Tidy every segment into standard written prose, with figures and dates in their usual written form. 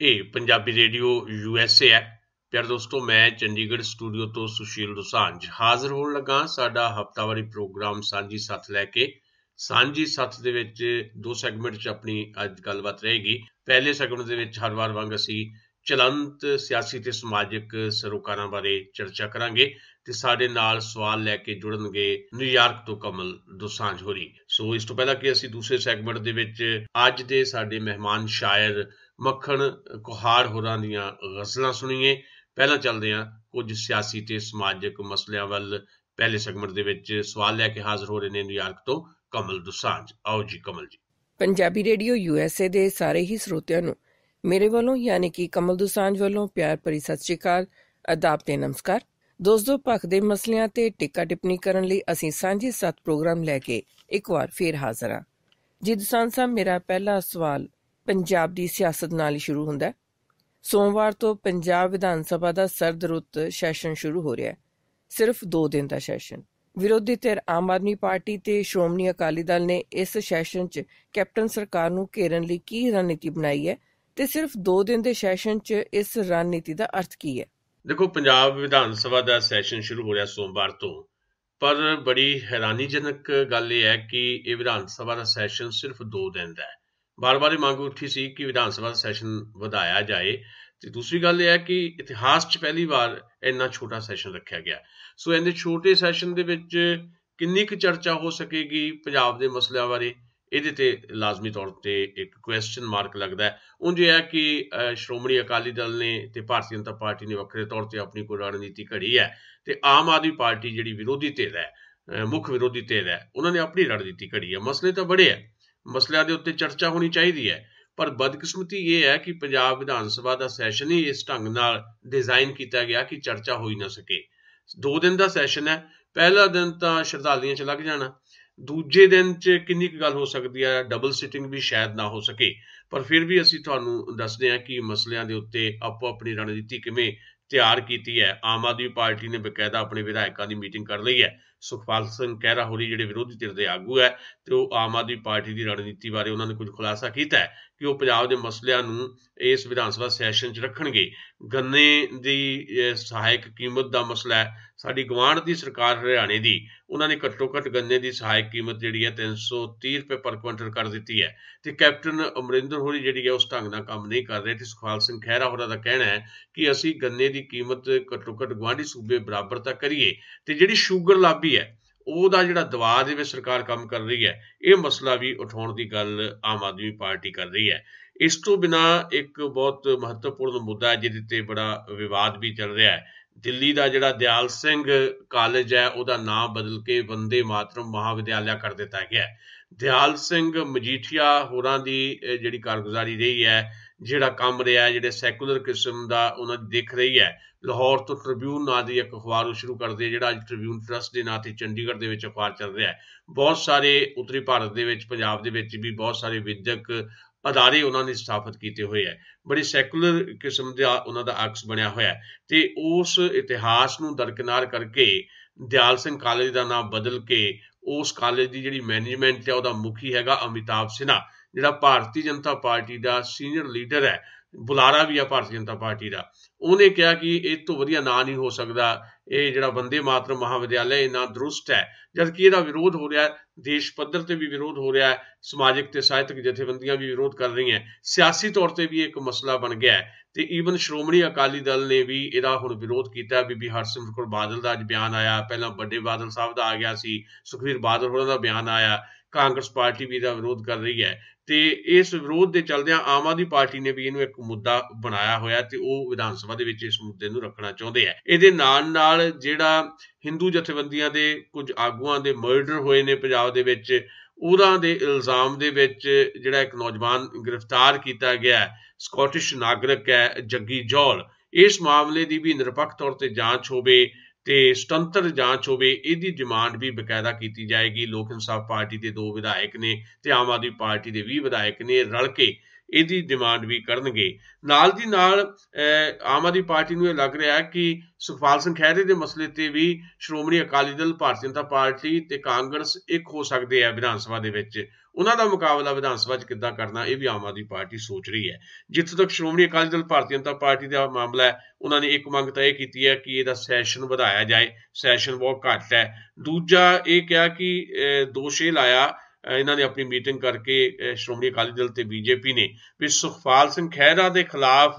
ਇਹ Punjabi radio USA ਹੈ। ਪਿਆਰੇ ਦੋਸਤੋ, ਮੈਂ ਚੰਡੀਗੜ੍ਹ ਸਟੂਡੀਓ ਤੋਂ ਸੁਸ਼ੀਲ ਦੋਸਾਂਝ ਹਾਜ਼ਰ ਹੋਣ ਲੱਗਾ ਸਾਡਾ ਹਫ਼ਤਾਵਾਰੀ ਪ੍ਰੋਗਰਾਮ ਸਾਂਝੀ ਸੱਥ ਲੈ ਕੇ। ਸਾਂਝੀ ਸੱਥ ਦੇ ਵਿੱਚ ਦੋ ਸੈਗਮੈਂਟ 'ਚ ਆਪਣੀ ਅੱਜ ਗੱਲਬਾਤ ਰਹੇਗੀ। ਪਹਿਲੇ ਸੈਗਮੈਂਟ ਦੇ ਵਿੱਚ ਹਰ ਵਾਰ ਵਾਂਗ ਅਸੀਂ ਚਲੰਤ ਸਿਆਸੀ ਤੇ ਸਮਾਜਿਕ ਸਰੋਕਾਰਾਂ ਬਾਰੇ ਚਰਚਾ ਕਰਾਂਗੇ ਤੇ ਸਾਡੇ ਨਾਲ ਸਵਾਲ ਲੈ ਕੇ ਜੁੜਨਗੇ ਨਿਊਯਾਰਕ ਤੋਂ ਕਮਲ ਦੋਸਾਂਝ ਹੋਰੀ। ਸੋ ਇਸ ਤੋਂ ਪਹਿਲਾਂ ਕਿ ਅਸੀਂ ਦੂਸਰੇ ਸੈਗਮੈਂਟ ਦੇ ਵਿੱਚ ਅੱਜ ਦੇ ਸਾਡੇ ਮਹਿਮਾਨ ਸ਼ਾਇਰ ਮੱਖਣ ਕੁਹਾੜ ਹੋਰਾਂ ਦੀਆਂ ਗਜ਼ਲਾਂ ਸੁਣੀਏ, ਪਹਿਲਾਂ ਚੱਲਦੇ ਹਾਂ ਕੁਝ ਸਿਆਸੀ ਤੇ ਸਮਾਜਿਕ ਮਸਲਿਆਂ ਵੱਲ। ਪਹਿਲੇ ਸੈਗਮੈਂਟ ਦੇ ਵਿੱਚ ਸਵਾਲ ਲੈ ਕੇ ਹਾਜ਼ਰ ਹੋ ਰਹੇ ਨੇ ਨਿਊਯਾਰਕ ਤੋਂ ਕਮਲ ਦੋਸਾਂਝ। ਆਓ ਜੀ ਕਮਲ ਜੀ। ਪੰਜਾਬੀ ਰੇਡੀਓ USA ਦੇ ਸਾਰੇ ਹੀ ਸਰੋਤਿਆਂ ਨੂੰ ਮੇਰੇ ਵੱਲੋਂ ਯਾਨੀ ਕਿ ਕਮਲ ਦੋਸਾਂਝ ਵੱਲੋਂ ਪਿਆਰ ਭਰੀ ਸਤਿ ਸ਼੍ਰੀ ਅਕਾਲ, ਆਦਾਬ ਤੇ ਨਮਸਕਾਰ। ਦੋਸਤੋ, ਭਖ ਦੇ ਮਸਲਿਆਂ ਤੇ ਟਿੱਕਾ ਟਿੱਪਣੀ ਕਰਨ ਲਈ ਅਸੀਂ ਸਾਂਝੀ ਸੱਤ ਪ੍ਰੋਗਰਾਮ ਲੈ ਕੇ ਇੱਕ ਵਾਰ ਫੇਰ ਹਾਜ਼ਰ ਹਾਂ। ਜੀ ਦੋਸਾਂਝ ਸਾਹਿਬ, ਮੇਰਾ ਪਹਿਲਾ ਸਵਾਲ ਪੰਜਾਬ ਦੀ ਸਿਆਸਤ ਨਾਲ ਹੀ ਸ਼ੁਰੂ ਹੁੰਦਾ। ਸੋਮਵਾਰ ਤੋਂ ਪੰਜਾਬ ਵਿਧਾਨ ਸਭਾ ਦਾ ਸਰਦ ਰੁੱਤ ਸੈਸ਼ਨ ਸ਼ੁਰੂ ਹੋ ਰਿਹਾ ਹੈ। ਸਿਰਫ 2 ਦਿਨ ਦਾ ਸੈਸ਼ਨ। ਵਿਰੋਧੀ ਧਿਰ ਆਮ ਆਦਮੀ ਪਾਰਟੀ ਤੇ ਸ਼੍ਰੋਮਣੀ ਅਕਾਲੀ ਦਲ ਨੇ ਇਸ ਸੈਸ਼ਨ 'ਚ ਕੈਪਟਨ ਸਰਕਾਰ ਨੂੰ ਘੇਰਨ ਲਈ ਕੀ ਰਣਨੀਤੀ ਬਣਾਈ ਹੈ ਤੇ ਸਿਰਫ 2 ਦਿਨ ਦੇ ਸੈਸ਼ਨ 'ਚ ਇਸ ਰਣਨੀਤੀ ਦਾ ਅਰਥ ਕੀ ਹੈ? ਦੇਖੋ, ਪੰਜਾਬ ਵਿਧਾਨ ਸਭਾ ਦਾ ਸੈਸ਼ਨ ਸ਼ੁਰੂ ਹੋ ਰਿਹਾ ਸੋਮਵਾਰ ਤੋਂ, ਪਰ ਬੜੀ ਹੈਰਾਨੀਜਨਕ ਗੱਲ ਇਹ ਹੈ ਕਿ ਇਹ ਵਿਧਾਨ ਸਭਾ ਦਾ ਸੈਸ਼ਨ ਸਿਰਫ 2 ਦਿਨ ਦਾ ਹੈ। ਬਾਰ-ਬਾਰ ਇਹ ਮੰਗ ਉੱਠੀ ਸੀ ਕਿ ਵਿਧਾਨ ਸਭਾ ਦਾ ਸੈਸ਼ਨ ਵਧਾਇਆ ਜਾਏ ਤੇ ਦੂਸਰੀ ਗੱਲ ਇਹ ਹੈ ਕਿ ਇਤਿਹਾਸ 'ਚ ਪਹਿਲੀ ਵਾਰ ਇੰਨਾ ਛੋਟਾ ਸੈਸ਼ਨ ਰੱਖਿਆ ਗਿਆ। ਸੋ ਇੰਨੇ ਛੋਟੇ ਸੈਸ਼ਨ ਦੇ ਵਿੱਚ ਕਿੰਨੀ ਕੁ ਚਰਚਾ ਹੋ ਸਕੇਗੀ ਪੰਜਾਬ ਦੇ ਮਸਲਿਆਂ ਬਾਰੇ, ਇਹਦੇ ਤੇ ਲਾਜ਼ਮੀ ਤੌਰ ਤੇ ਇੱਕ ਕੁਐਸਚਨ ਮਾਰਕ ਲੱਗਦਾ ਹੈ। ਉਂਝ ਇਹ ਹੈ ਕਿ ਸ਼੍ਰੋਮਣੀ ਅਕਾਲੀ ਦਲ ਨੇ ਤੇ ਭਾਰਤੀ ਜਨਤਾ ਪਾਰਟੀ ਨੇ ਵੱਖਰੇ ਤੌਰ ਤੇ ਆਪਣੀ ਕੋਈ ਰਣਨੀਤੀ ਘੜੀ ਹੈ ਤੇ ਆਮ ਆਦਮੀ ਪਾਰਟੀ ਜਿਹੜੀ ਵਿਰੋਧੀ ਧਿਰ ਹੈ, ਮੁੱਖ ਵਿਰੋਧੀ ਧਿਰ ਹੈ, ਉਹਨਾਂ ਨੇ ਆਪਣੀ ਰਣਨੀਤੀ ਘੜੀ ਹੈ। ਮਸਲੇ ਤਾਂ ਬੜੇ ਹੈ, ਮਸਲਿਆਂ ਦੇ ਉੱਤੇ ਚਰਚਾ ਹੋਣੀ ਚਾਹੀਦੀ ਹੈ, ਪਰ ਬਦਕਿਸਮਤੀ ਇਹ ਹੈ ਕਿ ਪੰਜਾਬ ਵਿਧਾਨ ਸਭਾ ਦਾ ਸੈਸ਼ਨ ਹੀ ਇਸ ਢੰਗ ਨਾਲ ਡਿਜ਼ਾਈਨ ਕੀਤਾ ਗਿਆ ਕਿ ਚਰਚਾ ਹੋ ਹੀ ਨਾ ਸਕੇ। 2 ਦਿਨ ਦਾ ਸੈਸ਼ਨ ਹੈ। ਪਹਿਲਾ ਦਿਨ ਤਾਂ ਸ਼ਰਧਾਲੂਆਂ 'ਚ ਲੱਗ ਜਾਣਾ, ਦੂਜੇ ਦਿਨ 'ਚ ਕਿੰਨੀ ਕੁ ਗੱਲ ਹੋ ਸਕਦੀ ਹੈ, ਡਬਲ ਸਿਟਿੰਗ ਵੀ ਸ਼ਾਇਦ ਨਾ ਹੋ ਸਕੇ। ਪਰ ਫਿਰ ਵੀ ਅਸੀਂ ਤੁਹਾਨੂੰ ਦੱਸਦੇ ਹਾਂ ਕਿ ਮਸਲਿਆਂ ਦੇ ਉੱਤੇ ਆਪੋ ਆਪਣੀ ਰਣਨੀਤੀ ਕਿਵੇਂ ਤਿਆਰ ਕੀਤੀ ਹੈ। ਆਮ ਆਦਮੀ ਪਾਰਟੀ ਨੇ ਬਕਾਇਦਾ ਆਪਣੇ ਵਿਧਾਇਕਾਂ ਦੀ ਮੀਟਿੰਗ ਕਰ ਲਈ ਹੈ। ਸੁਖਪਾਲ ਸਿੰਘ ਖਹਿਰਾ ਹੋਰੀ ਜਿਹੜੇ ਵਿਰੋਧੀ ਧਿਰ ਦੇ ਆਗੂ ਹੈ ਤੇ ਉਹ ਆਮ ਆਦਮੀ ਪਾਰਟੀ ਦੀ ਰਣਨੀਤੀ ਬਾਰੇ ਉਹਨਾਂ ਨੇ ਕੁਝ ਖੁਲਾਸਾ ਕੀਤਾ ਹੈ ਕਿ ਉਹ ਪੰਜਾਬ ਦੇ ਮਸਲਿਆਂ ਨੂੰ ਇਸ ਵਿਧਾਨ ਸਭਾ ਸੈਸ਼ਨ 'ਚ ਰੱਖਣਗੇ। ਗੰਨੇ ਦੀ ਸਹਾਇਕ ਕੀਮਤ ਦਾ ਮਸਲਾ ਹੈ। ਸਾਡੀ ਗੁਆਂਢ ਦੀ ਸਰਕਾਰ ਹਰਿਆਣੇ ਦੀ, ਉਹਨਾਂ ਨੇ ਘੱਟੋ ਘੱਟ ਗੰਨੇ ਦੀ ਸਹਾਇਕ ਕੀਮਤ ਜਿਹੜੀ ਹੈ 330 ਰੁਪਏ ਪਰ ਕੁਇੰਟਲ ਕਰ ਦਿੱਤੀ ਹੈ ਤੇ ਕੈਪਟਨ ਅਮਰਿੰਦਰ ਹੋਰੀ ਜਿਹੜੀ ਹੈ ਉਸ ਢੰਗ ਨਾਲ ਕੰਮ ਨਹੀਂ ਕਰ ਰਹੇ। ਤੇ ਸੁਖਪਾਲ ਸਿੰਘ ਖਹਿਰਾ ਹੋਰਾਂ ਦਾ ਕਹਿਣਾ ਹੈ ਕਿ ਅਸੀਂ ਗੰਨੇ ਦੀ ਕੀਮਤ ਘੱਟੋ ਘੱਟ ਗੁਆਂਢੀ ਸੂਬੇ ਬਰਾਬਰ ਤਾਂ ਕਰੀਏ ਤੇ ਜਿਹੜੀ ਸ਼ੂਗਰ ਲਾਬੀ ਹੈ ਉਹਦਾ ਜਿਹੜਾ ਦਬਾਅ ਦੇ ਵਿੱਚ ਸਰਕਾਰ ਕੰਮ ਕਰ ਰਹੀ ਹੈ, ਇਹ ਮਸਲਾ ਵੀ ਉਠਾਉਣ ਦੀ ਗੱਲ ਆਮ ਆਦਮੀ ਪਾਰਟੀ ਕਰ ਰਹੀ ਹੈ। ਇਸ ਤੋਂ ਬਿਨਾਂ ਇੱਕ ਬਹੁਤ ਮਹੱਤਵਪੂਰਨ ਮੁੱਦਾ ਹੈ ਜਿਹਦੇ ਤੇ ਬੜਾ ਵਿਵਾਦ ਵੀ ਚੱਲ ਰਿਹਾ ਹੈ। ਦਿੱਲੀ ਦਾ ਜਿਹੜਾ ਦਿਆਲ ਸਿੰਘ ਕਾਲਜ ਹੈ ਉਹਦਾ ਨਾਮ ਬਦਲ ਕੇ ਵੰਦੇ ਮਾਤਰਮ ਮਹਾਵਿਦਿਆਲਿਆ ਕਰ ਦਿੱਤਾ ਗਿਆ ਹੈ। ਦਿਆਲ ਸਿੰਘ ਮਜੀਠੀਆ ਹੋਰਾਂ ਦੀ ਜਿਹੜੀ ਕਾਰਗੁਜ਼ਾਰੀ ਰਹੀ ਹੈ, ਜਿਹੜਾ ਕੰਮ ਰਿਹਾ, ਜਿਹੜੇ ਸੈਕੂਲਰ ਕਿਸਮ ਦਾ ਉਹਨਾਂ ਦੀ ਦਿਖ ਰਹੀ ਹੈ। ਲਾਹੌਰ ਤੋਂ ਟ੍ਰਿਬਿਊਨ ਨਾਂ ਦੀ ਇੱਕ ਅਖਬਾਰ ਉਹ ਸ਼ੁਰੂ ਕਰਦੇ, ਜਿਹੜਾ ਅੱਜ ਟ੍ਰਿਬਿਊਨ ਟਰਸਟ ਦੇ ਨਾਂ ਤੇ ਚੰਡੀਗੜ੍ਹ ਦੇ ਵਿੱਚ ਅਖਬਾਰ ਚੱਲ ਰਿਹਾ ਹੈ। ਬਹੁਤ ਸਾਰੇ ਉੱਤਰੀ ਭਾਰਤ ਦੇ ਵਿੱਚ, ਪੰਜਾਬ ਦੇ ਵਿੱਚ ਵੀ ਬਹੁਤ ਸਾਰੇ ਵਿਦਿਅਕ ਅਦਾਰੇ ਉਹਨਾਂ ਨੇ ਸਥਾਪਿਤ ਕੀਤੇ ਹੋਏ ਹੈ। ਬੜੀ ਸੈਕੂਲਰ ਕਿਸਮ ਦਾ ਉਹਨਾਂ ਦਾ ਅਕਸ ਬਣਿਆ ਹੋਇਆ ਤੇ ਉਸ ਇਤਿਹਾਸ ਨੂੰ ਦਰਕਿਨਾਰ ਕਰਕੇ ਦਿਆਲ ਸਿੰਘ ਕਾਲਜ ਦਾ ਨਾਮ ਬਦਲ ਕੇ ਉਸ ਕਾਲਜ ਦੀ ਜਿਹੜੀ ਮੈਨੇਜਮੈਂਟ ਹੈ ਉਹਦਾ ਮੁਖੀ ਹੈਗਾ ਅਮਿਤਾਭ ਸਿਨਹਾ, ਜਿਹੜਾ ਭਾਰਤੀ ਜਨਤਾ ਪਾਰਟੀ ਦਾ ਸੀਨੀਅਰ ਲੀਡਰ ਹੈ, ਬੁਲਾਰਾ ਵੀ ਆ ਭਾਰਤੀ ਜਨਤਾ ਪਾਰਟੀ ਦਾ। ਉਹਨੇ ਕਿਹਾ ਕਿ ਇਹ ਤੋਂ ਵਧੀਆ ਨਾਂ ਨਹੀਂ ਹੋ ਸਕਦਾ, ਇਹ ਜਿਹੜਾ ਵੰਦੇ ਮਾਤਰਮ ਮਹਾਵਿਦਿਆਲਿਆ ਇਹ ਨਾਂ ਦਰੁਸਤ ਹੈ। ਜਦਕਿ ਇਹਦਾ ਵਿਰੋਧ ਹੋ ਰਿਹਾ, ਦੇਸ਼ ਪੱਧਰ ਤੇ ਵੀ ਵਿਰੋਧ ਹੋ ਰਿਹਾ ਹੈ, ਸਮਾਜਿਕ ਤੇ ਸਾਹਿਤਕ ਜਥੇਬੰਦੀਆਂ ਵੀ ਵਿਰੋਧ ਕਰ ਰਹੀਆਂ, ਸਿਆਸੀ ਤੌਰ ਤੇ ਵੀ ਇੱਕ ਮਸਲਾ ਬਣ ਗਿਆ ਹੈ ਤੇ ਈਵਨ ਸ਼੍ਰੋਮਣੀ ਅਕਾਲੀ ਦਲ ਨੇ ਵੀ ਇਹਦਾ ਹੁਣ ਵਿਰੋਧ ਕੀਤਾ। ਬੀਬੀ ਹਰਸਿਮਰਤ ਕੌਰ ਬਾਦਲ ਦਾ ਅੱਜ ਬਿਆਨ ਆਇਆ, ਪਹਿਲਾਂ ਵੱਡੇ ਬਾਦਲ ਸਾਹਿਬ ਦਾ ਆ ਗਿਆ ਸੀ, ਸੁਖਬੀਰ ਬਾਦਲ ਹੋਰਾਂ ਦਾ ਬਿਆਨ ਆਇਆ, ਕਾਂਗਰਸ ਪਾਰਟੀ ਵੀ ਇਹਦਾ ਵਿਰੋਧ ਕਰ ਰਹੀ ਹੈ ਤੇ ਇਸ ਵਿਰੋਧ ਦੇ ਚਲਦਿਆਂ ਆਮ ਆਦਮੀ ਪਾਰਟੀ ਨੇ ਵੀ ਇਹਨੂੰ ਇੱਕ ਮੁੱਦਾ ਬਣਾਇਆ ਹੋਇਆ ਤੇ ਉਹ ਵਿਧਾਨ ਸਭਾ ਦੇ ਵਿੱਚ ਇਸ ਮੁੱਦੇ ਨੂੰ ਰੱਖਣਾ ਚਾਹੁੰਦੇ ਆ। ਇਹਦੇ ਨਾਲ ਨਾਲ ਜਿਹੜਾ ਹਿੰਦੂ ਜਥੇਬੰਦੀਆਂ ਦੇ ਕੁਝ ਆਗੂਆਂ ਦੇ ਮਰਡਰ ਹੋਏ ਨੇ ਪੰਜਾਬ ਦੇ ਵਿੱਚ, ਉਹਨਾਂ ਦੇ ਇਲਜ਼ਾਮ ਦੇ ਵਿੱਚ ਜਿਹੜਾ ਇੱਕ ਨੌਜਵਾਨ ਗ੍ਰਿਫਤਾਰ ਕੀਤਾ ਗਿਆ, ਸਕਾਟਿਸ਼ ਨਾਗਰਿਕ ਹੈ ਜੱਗੀ ਜੌਲ, ਇਸ ਮਾਮਲੇ ਦੀ ਵੀ ਨਿਰਪੱਖ ਤੌਰ ਤੇ ਜਾਂਚ ਹੋਵੇ ਤੇ ਸੁਤੰਤਰ ਜਾਂਚ ਹੋਵੇ, ਇਹਦੀ ਡਿਮਾਂਡ ਵੀ ਬਕਾਇਦਾ ਕੀਤੀ ਜਾਏਗੀ। ਲੋਕ ਇਨਸਾਫ ਪਾਰਟੀ ਦੇ 2 ਵਿਧਾਇਕ ਨੇ ਤੇ ਆਮ ਆਦਮੀ ਪਾਰਟੀ ਦੇ 20 ਵਿਧਾਇਕ ਨੇ ਰਲ ਕੇ ਇਹਦੀ ਡਿਮਾਂਡ ਵੀ ਕਰਨਗੇ। ਨਾਲ ਦੀ ਨਾਲ ਆਮ ਆਦਮੀ ਪਾਰਟੀ ਨੂੰ ਇਹ ਲੱਗ ਰਿਹਾ ਹੈ ਕਿ ਸੁਖਪਾਲ ਸਿੰਘ ਖਹਿਰੇ ਦੇ ਮਸਲੇ ਤੇ ਵੀ ਸ਼੍ਰੋਮਣੀ ਅਕਾਲੀ ਦਲ, ਭਾਰਤੀ ਜਨਤਾ ਪਾਰਟੀ ਤੇ ਕਾਂਗਰਸ ਇੱਕ ਹੋ ਸਕਦੇ ਆ ਵਿਧਾਨ ਸਭਾ ਦੇ ਵਿੱਚ। ਉਹਨਾਂ ਦਾ ਮੁਕਾਬਲਾ ਵਿਧਾਨ ਸਭਾ 'ਚ ਕਿੱਦਾਂ ਕਰਨਾ, ਇਹ ਵੀ ਆਮ ਆਦਮੀ ਪਾਰਟੀ ਸੋਚ ਰਹੀ ਹੈ। ਜਿੱਥੋਂ ਤੱਕ ਸ਼੍ਰੋਮਣੀ ਅਕਾਲੀ ਦਲ ਭਾਰਤੀ ਜਨਤਾ ਪਾਰਟੀ ਦਾ ਮਾਮਲਾ ਹੈ, ਉਹਨਾਂ ਨੇ ਇੱਕ ਮੰਗ ਤਾਂ ਇਹ ਕੀਤੀ ਹੈ ਕਿ ਇਹਦਾ ਸੈਸ਼ਨ ਵਧਾਇਆ ਜਾਏ, ਸੈਸ਼ਨ ਬਹੁਤ ਘੱਟ ਹੈ। ਦੂਜਾ ਇਹ ਕਿਹਾ ਕਿ ਦੋਸ਼ ਇਹ ਲਾਇਆ ਇਹਨਾਂ ਨੇ ਆਪਣੀ ਮੀਟਿੰਗ ਕਰਕੇ ਸ਼੍ਰੋਮਣੀ ਅਕਾਲੀ ਦਲ ਤੇ ਬੀਜੇਪੀ ਨੇ ਵੀ ਸੁਖਪਾਲ ਸਿੰਘ ਖਹਿਰਾ ਦੇ ਖਿਲਾਫ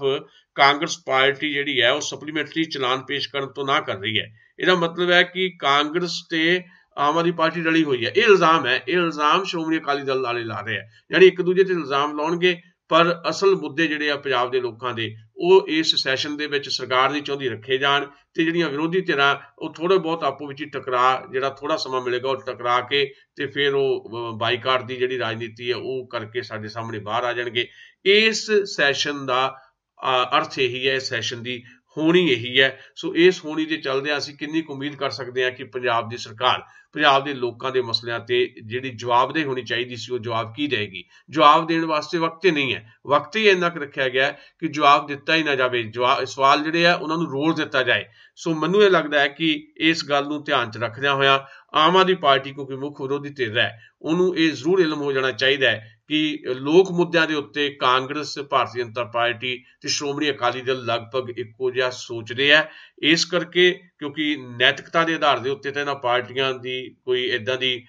ਕਾਂਗਰਸ ਪਾਰਟੀ ਜਿਹੜੀ ਹੈ ਉਹ ਸਪਲੀਮੈਂਟਰੀ ਚਲਾਨ ਪੇਸ਼ ਕਰਨ ਤੋਂ ਨਾ ਕਰ ਰਹੀ ਹੈ। ਇਹਦਾ ਮਤਲਬ ਹੈ ਕਿ ਕਾਂਗਰਸ ਤੇ ਆਮ ਆਦਮੀ ਪਾਰਟੀ ਰਲੀ ਹੋਈ ਹੈ। ਇਹ ਇਲਜ਼ਾਮ ਸ਼੍ਰੋਮਣੀ ਅਕਾਲੀ ਦਲ ਵਾਲੇ ਲਾ ਰਹੇ ਆ, ਯਾਨੀ ਇੱਕ ਦੂਜੇ ਤੇ ਇਲਜ਼ਾਮ ਲਾਉਣਗੇ, ਪਰ ਅਸਲ ਮੁੱਦੇ ਜਿਹੜੇ ਆ ਪੰਜਾਬ ਦੇ ਲੋਕਾਂ ਦੇ ਉਹ ਇਸ ਸੈਸ਼ਨ ਦੇ ਵਿੱਚ ਸਰਕਾਰ ਨਹੀਂ ਚਾਹੁੰਦੀ ਰੱਖੇ ਜਾਣ, ਤੇ ਜਿਹੜੀਆਂ ਵਿਰੋਧੀ ਧਿਰਾਂ ਉਹ ਥੋੜੇ ਬਹੁਤ ਆਪੋ ਵਿੱਚ ਹੀ ਟਕਰਾ, ਜਿਹੜਾ ਥੋੜਾ ਸਮਾਂ ਮਿਲੇਗਾ ਉਹ ਟਕਰਾ ਕੇ ਤੇ ਫਿਰ ਉਹ ਬਾਈਕਾਟ ਦੀ ਜਿਹੜੀ ਰਾਜਨੀਤੀ ਹੈ ਉਹ ਕਰਕੇ ਸਾਡੇ ਸਾਹਮਣੇ ਬਾਹਰ ਆ ਜਾਣਗੇ। ਇਸ ਸੈਸ਼ਨ ਦਾ ਅਰਥ ਇਹੀ ਹੈ, ਸੈਸ਼ਨ ਦੀ ਹੋਣੀ ਇਹੀ ਹੈ। ਸੋ ਇਸ ਹੋਣੀ ਦੇ ਚੱਲਦਿਆਂ ਅਸੀਂ ਕਿੰਨੀ ਕੁ ਉਮੀਦ ਕਰ ਸਕਦੇ ਹਾਂ ਕਿ ਪੰਜਾਬ ਦੀ ਸਰਕਾਰ ਪੰਜਾਬ ਦੇ ਲੋਕਾਂ ਦੇ ਮਸਲਿਆਂ ਤੇ ਜਿਹੜੀ ਜਵਾਬਦੇਹੀ ਹੋਣੀ ਚਾਹੀਦੀ ਸੀ ਉਹ ਜਵਾਬ ਕੀ ਦੇਗੀ। ਜਵਾਬ ਦੇਣ ਵਾਸਤੇ ਵਕਤ ਹੀ ਨਹੀਂ ਹੈ, ਵਕਤ ਹੀ ਇੰਨਾ ਕੁ ਰੱਖਿਆ ਗਿਆ ਕਿ ਜਵਾਬ ਦਿੱਤਾ ਹੀ ਨਾ ਜਾਵੇ, ਸਵਾਲ ਜਿਹੜੇ ਆ ਉਹਨਾਂ ਨੂੰ ਰੋਲ ਦਿੱਤਾ ਜਾਏ। ਸੋ ਮੈਨੂੰ ਇਹ ਲੱਗਦਾ ਹੈ ਕਿ ਇਸ ਗੱਲ ਨੂੰ ਧਿਆਨ 'ਚ ਰੱਖਦਿਆਂ ਹੋਇਆਂ ਆਮ ਆਦਮੀ ਪਾਰਟੀ ਕਿਉਂਕਿ ਮੁੱਖ ਵਿਰੋਧੀ ਧਿਰ ਹੈ, ਉਹਨੂੰ ਇਹ ਜ਼ਰੂਰ ਇਲਮ ਹੋ ਜਾਣਾ ਚਾਹੀਦਾ ਹੈ ਕਿ ਲੋਕ ਮੁੱਦਿਆਂ ਦੇ ਉੱਤੇ ਕਾਂਗਰਸ, ਭਾਰਤੀ ਜਨਤਾ ਪਾਰਟੀ ਤੇ ਸ਼੍ਰੋਮਣੀ ਅਕਾਲੀ ਦਲ ਲਗਭਗ ਇੱਕੋ ਜਿਹਾ ਸੋਚਦੇ ਆ। ਇਸ ਕਰਕੇ ਕਿਉਂਕਿ ਨੈਤਿਕਤਾ ਦੇ ਆਧਾਰ ਦੇ ਉੱਤੇ ਤਾਂ ਇਹਨਾਂ ਪਾਰਟੀਆਂ ਦੀ ਕੋਈ ਏਦਾਂ ਦੀ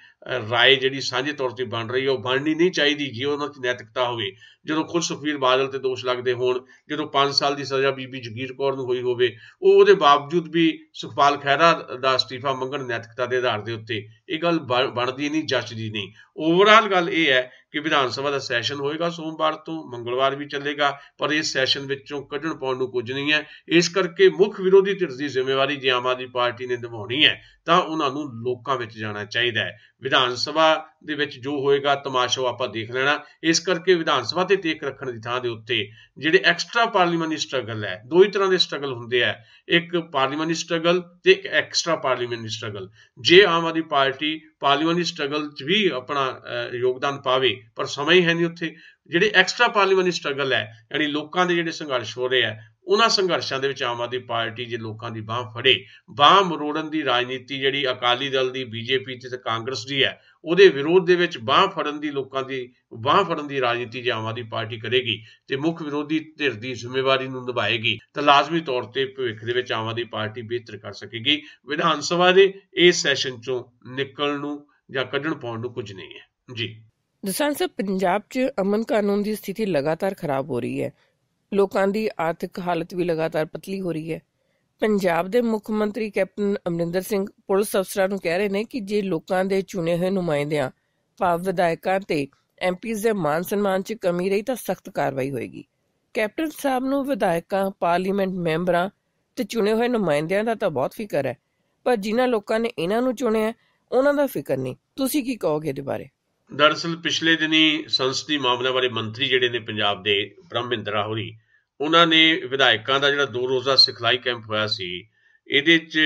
ਰਾਏ ਜਿਹੜੀ ਸਾਂਝੇ ਤੌਰ ਤੇ ਬਣ ਰਹੀ ਹੈ ਉਹ ਬਣਨੀ ਨਹੀਂ ਚਾਹੀਦੀ ਜੇ ਉਹਨਾਂ 'ਚ ਨੈਤਿਕਤਾ ਹੋਵੇ। ਜਦੋਂ ਖੁਦ ਸੁਖਬੀਰ ਬਾਦਲ ਤੇ ਦੋਸ਼ ਲੱਗਦੇ ਹੋਣ, ਜਦੋਂ 5 ਸਾਲ ਦੀ ਸਜ਼ਾ ਬੀਬੀ ਜਗੀਰ ਕੌਰ ਨੂੰ ਹੋਈ ਹੋਵੇ, ਉਹਦੇ ਬਾਵਜੂਦ ਵੀ ਸੁਖਪਾਲ ਖਹਿਰਾ ਦਾ ਅਸਤੀਫਾ ਮੰਗਣ ਨੈਤਿਕਤਾ ਦੇ ਆਧਾਰ ਦੇ ਉੱਤੇ, ਇਹ ਗੱਲ ਬਣਦੀ ਨਹੀਂ, ਜੱਚਦੀ ਨਹੀਂ। ਓਵਰਆਲ ਗੱਲ ਇਹ ਹੈ ਕਿ ਵਿਧਾਨ ਸਭਾ ਦਾ ਸੈਸ਼ਨ ਹੋਏਗਾ ਸੋਮਵਾਰ ਤੋਂ, ਮੰਗਲਵਾਰ ਵੀ ਚੱਲੇਗਾ, ਪਰ ਇਸ ਸੈਸ਼ਨ ਵਿੱਚੋਂ ਕੱਢਣ ਪਾਉਣ ਨੂੰ ਕੁਝ ਨਹੀਂ ਹੈ। ਇਸ ਕਰਕੇ ਮੁੱਖ ਵਿਰੋਧੀ ਧਿਰ ਦੀ ਜ਼ਿੰਮੇਵਾਰੀ ਜੇ ਆਮ ਆਦਮੀ ਪਾਰਟੀ ਨੇ ਨਿਭਾਉਣੀ ਹੈ ਤਾਂ ਉਹਨਾਂ ਨੂੰ ਲੋਕਾਂ ਵਿੱਚ ਜਾਣਾ ਚਾਹੀਦਾ ਹੈ। ਵਿਧਾਨ ਸਭਾ ਦੇ ਵਿੱਚ ਜੋ ਹੋਏਗਾ ਤਮਾਸ਼ਾ ਆਪਾਂ ਦੇਖ ਲੈਣਾ। ਇਸ ਕਰਕੇ ਵਿਧਾਨ ਸਭਾ ਤੇ ਟੇਕ ਰੱਖਣ ਦੀ ਥਾਂ ਦੇ ਉੱਤੇ ਜਿਹੜੇ ਐਕਸਟਰਾ ਪਾਰਲੀਮੈਂਟਰੀ ਸਟਰਗਲ ਹੈ, ਦੋ ਹੀ ਤਰ੍ਹਾਂ ਦੇ ਸਟਰਗਲ ਹੁੰਦੇ ਆ, ਇੱਕ ਪਾਰਲੀਮੈਂਟਰੀ ਸਟਰਗਲ ਤੇ ਇੱਕ ਐਕਸਟਰਾ ਪਾਰਲੀਮੈਂਟਰੀ ਸਟਰਗਲ। ਜੇ Aam Aadmi party parliamentary struggle 'ਚ ਵੀ ਆਪਣਾ ਯੋਗਦਾਨ ਪਾਵੇ, ਪਰ ਸਮਾਂ ਹੀ ਹੈ ਨਹੀਂ ਉੱਥੇ। ਜਿਹੜੇ ਐਕਸਟਰਾ ਪਾਰਲੀਮੈਂਟਰੀ ਸਟਰਗਲ ਹੈ, ਯਾਨੀ ਲੋਕਾਂ ਦੇ ਜਿਹੜੇ ਸੰਘਰਸ਼ ਹੋ ਰਹੇ ਆ, ਉਹਨਾਂ ਸੰਘਰਸ਼ਾਂ ਦੇ ਵਿੱਚ ਆਮ ਆਦਮੀ ਪਾਰਟੀ ਜੇ ਲੋਕਾਂ ਦੀ ਬਾਂਹ ਫੜੇ, ਬਾਂਹ ਮਰੋੜਨ ਦੀ ਰਾਜਨੀਤੀ ਜਿਹੜੀ ਅਕਾਲੀ ਦਲ ਦੀ, ਬੀਜੇਪੀ ਤੇ ਕਾਂਗਰਸ ਦੀ ਹੈ, ਉਹਦੇ ਵਿਰੋਧ ਦੇ ਵਿੱਚ ਬਾਂਹ ਫੜਨ ਦੀ, ਲੋਕਾਂ ਦੀ ਬਾਂਹ ਫੜਨ ਦੀ ਰਾਜਨੀਤੀ ਜੇ ਆਮ ਆਦਮੀ ਪਾਰਟੀ ਕਰੇਗੀ ਤੇ ਮੁੱਖ ਵਿਰੋਧੀ ਧਿਰ ਦੀ ਜ਼ਿੰਮੇਵਾਰੀ ਨੂੰ ਨਿਭਾਏਗੀ ਤਾਂ ਲਾਜ਼ਮੀ ਤੌਰ ਤੇ ਭਵਿੱਖ ਦੇ ਵਿੱਚ ਆਮ ਆਦਮੀ ਪਾਰਟੀ ਬਿਹਤਰ ਕਰ ਸਕੇਗੀ। ਵਿਧਾਨ ਸਭਾ ਦੇ ਇਸ ਸੈਸ਼ਨ ਚੋਂ ਨਿਕਲਣ ਨੂੰ ਜਾਂ ਕੱਢਣ ਪਾਉਣ ਨੂੰ ਕੁਝ ਨਹੀਂ ਹੈ ਜੀ। ਦਸਾਂਝ ਸਾਹਿਬ, ਪੰਜਾਬ 'ਚ ਅਮਨ ਕਾਨੂੰਨ ਦੀ ਸਥਿਤੀ ਲਗਾਤਾਰ ਖਰਾਬ ਹੋ ਰਹੀ ਹੈ, ਲੋਕਾਂ ਦੀ ਆਰਥਿਕ ਹਾਲਤ ਵੀ ਲਗਾਤਾਰ ਪਤਲੀ ਹੋ ਰਹੀ ਹੈ। ਪੰਜਾਬ ਦੇ ਮੁੱਖ ਮੰਤਰੀ ਕੈਪਟਨ ਅਮਰਿੰਦਰ ਸਿੰਘ ਪੁਲਿਸ ਅਫਸਰਾਂ ਨੂੰ ਕਹਿ ਰਹੇ ਨੇ ਕਿ ਜੇ ਲੋਕਾਂ ਦੇ ਚੁਣੇ ਹੋਏ ਨੁਮਾਇੰਦਿਆਂ ਭਾਵ ਵਿਧਾਇਕਾਂ ਤੇ ਐਮਪੀਜ਼ ਦੇ ਮਾਨ ਸਨਮਾਨ 'ਚ ਕਮੀ ਰਹੀ ਤਾਂ ਸਖਤ ਕਾਰਵਾਈ ਹੋਏਗੀ। ਕੈਪਟਨ ਸਾਹਿਬ ਨੂੰ ਵਿਧਾਇਕਾਂ, ਪਾਰਲੀਮੈਂਟ ਮੈਂਬਰਾਂ ਤੇ ਚੁਣੇ ਹੋਏ ਨੁਮਾਇੰਦਿਆਂ ਦਾ ਤਾਂ ਬਹੁਤ ਫਿਕਰ ਹੈ, ਪਰ ਜਿਨ੍ਹਾਂ ਲੋਕਾਂ ਨੇ ਇਹਨਾਂ ਨੂੰ ਚੁਣਿਆ ਉਹਨਾਂ ਦਾ ਫਿਕਰ ਨਹੀਂ। ਤੁਸੀਂ ਕੀ ਕਹੋਗੇ ਇਹਦੇ ਬਾਰੇ? ਦਰਅਸਲ ਪਿਛਲੇ ਦਿਨੀ ਸੰਸਦੀ ਮਾਮਲਿਆਂ ਬਾਰੇ ਮੰਤਰੀ ਜਿਹੜੇ ਨੇ ਪੰਜਾਬ ਦੇ, ਬ੍ਰਹਮ ਮਹਿੰਦਰਾ ਹੋਰੀ, ਉਹਨਾਂ ਨੇ ਵਿਧਾਇਕਾਂ ਦਾ ਜਿਹੜਾ 2 ਰੋਜ਼ਾ ਸਿਖਲਾਈ ਕੈਂਪ ਹੋਇਆ ਸੀ, ਇਹਦੇ 'ਚ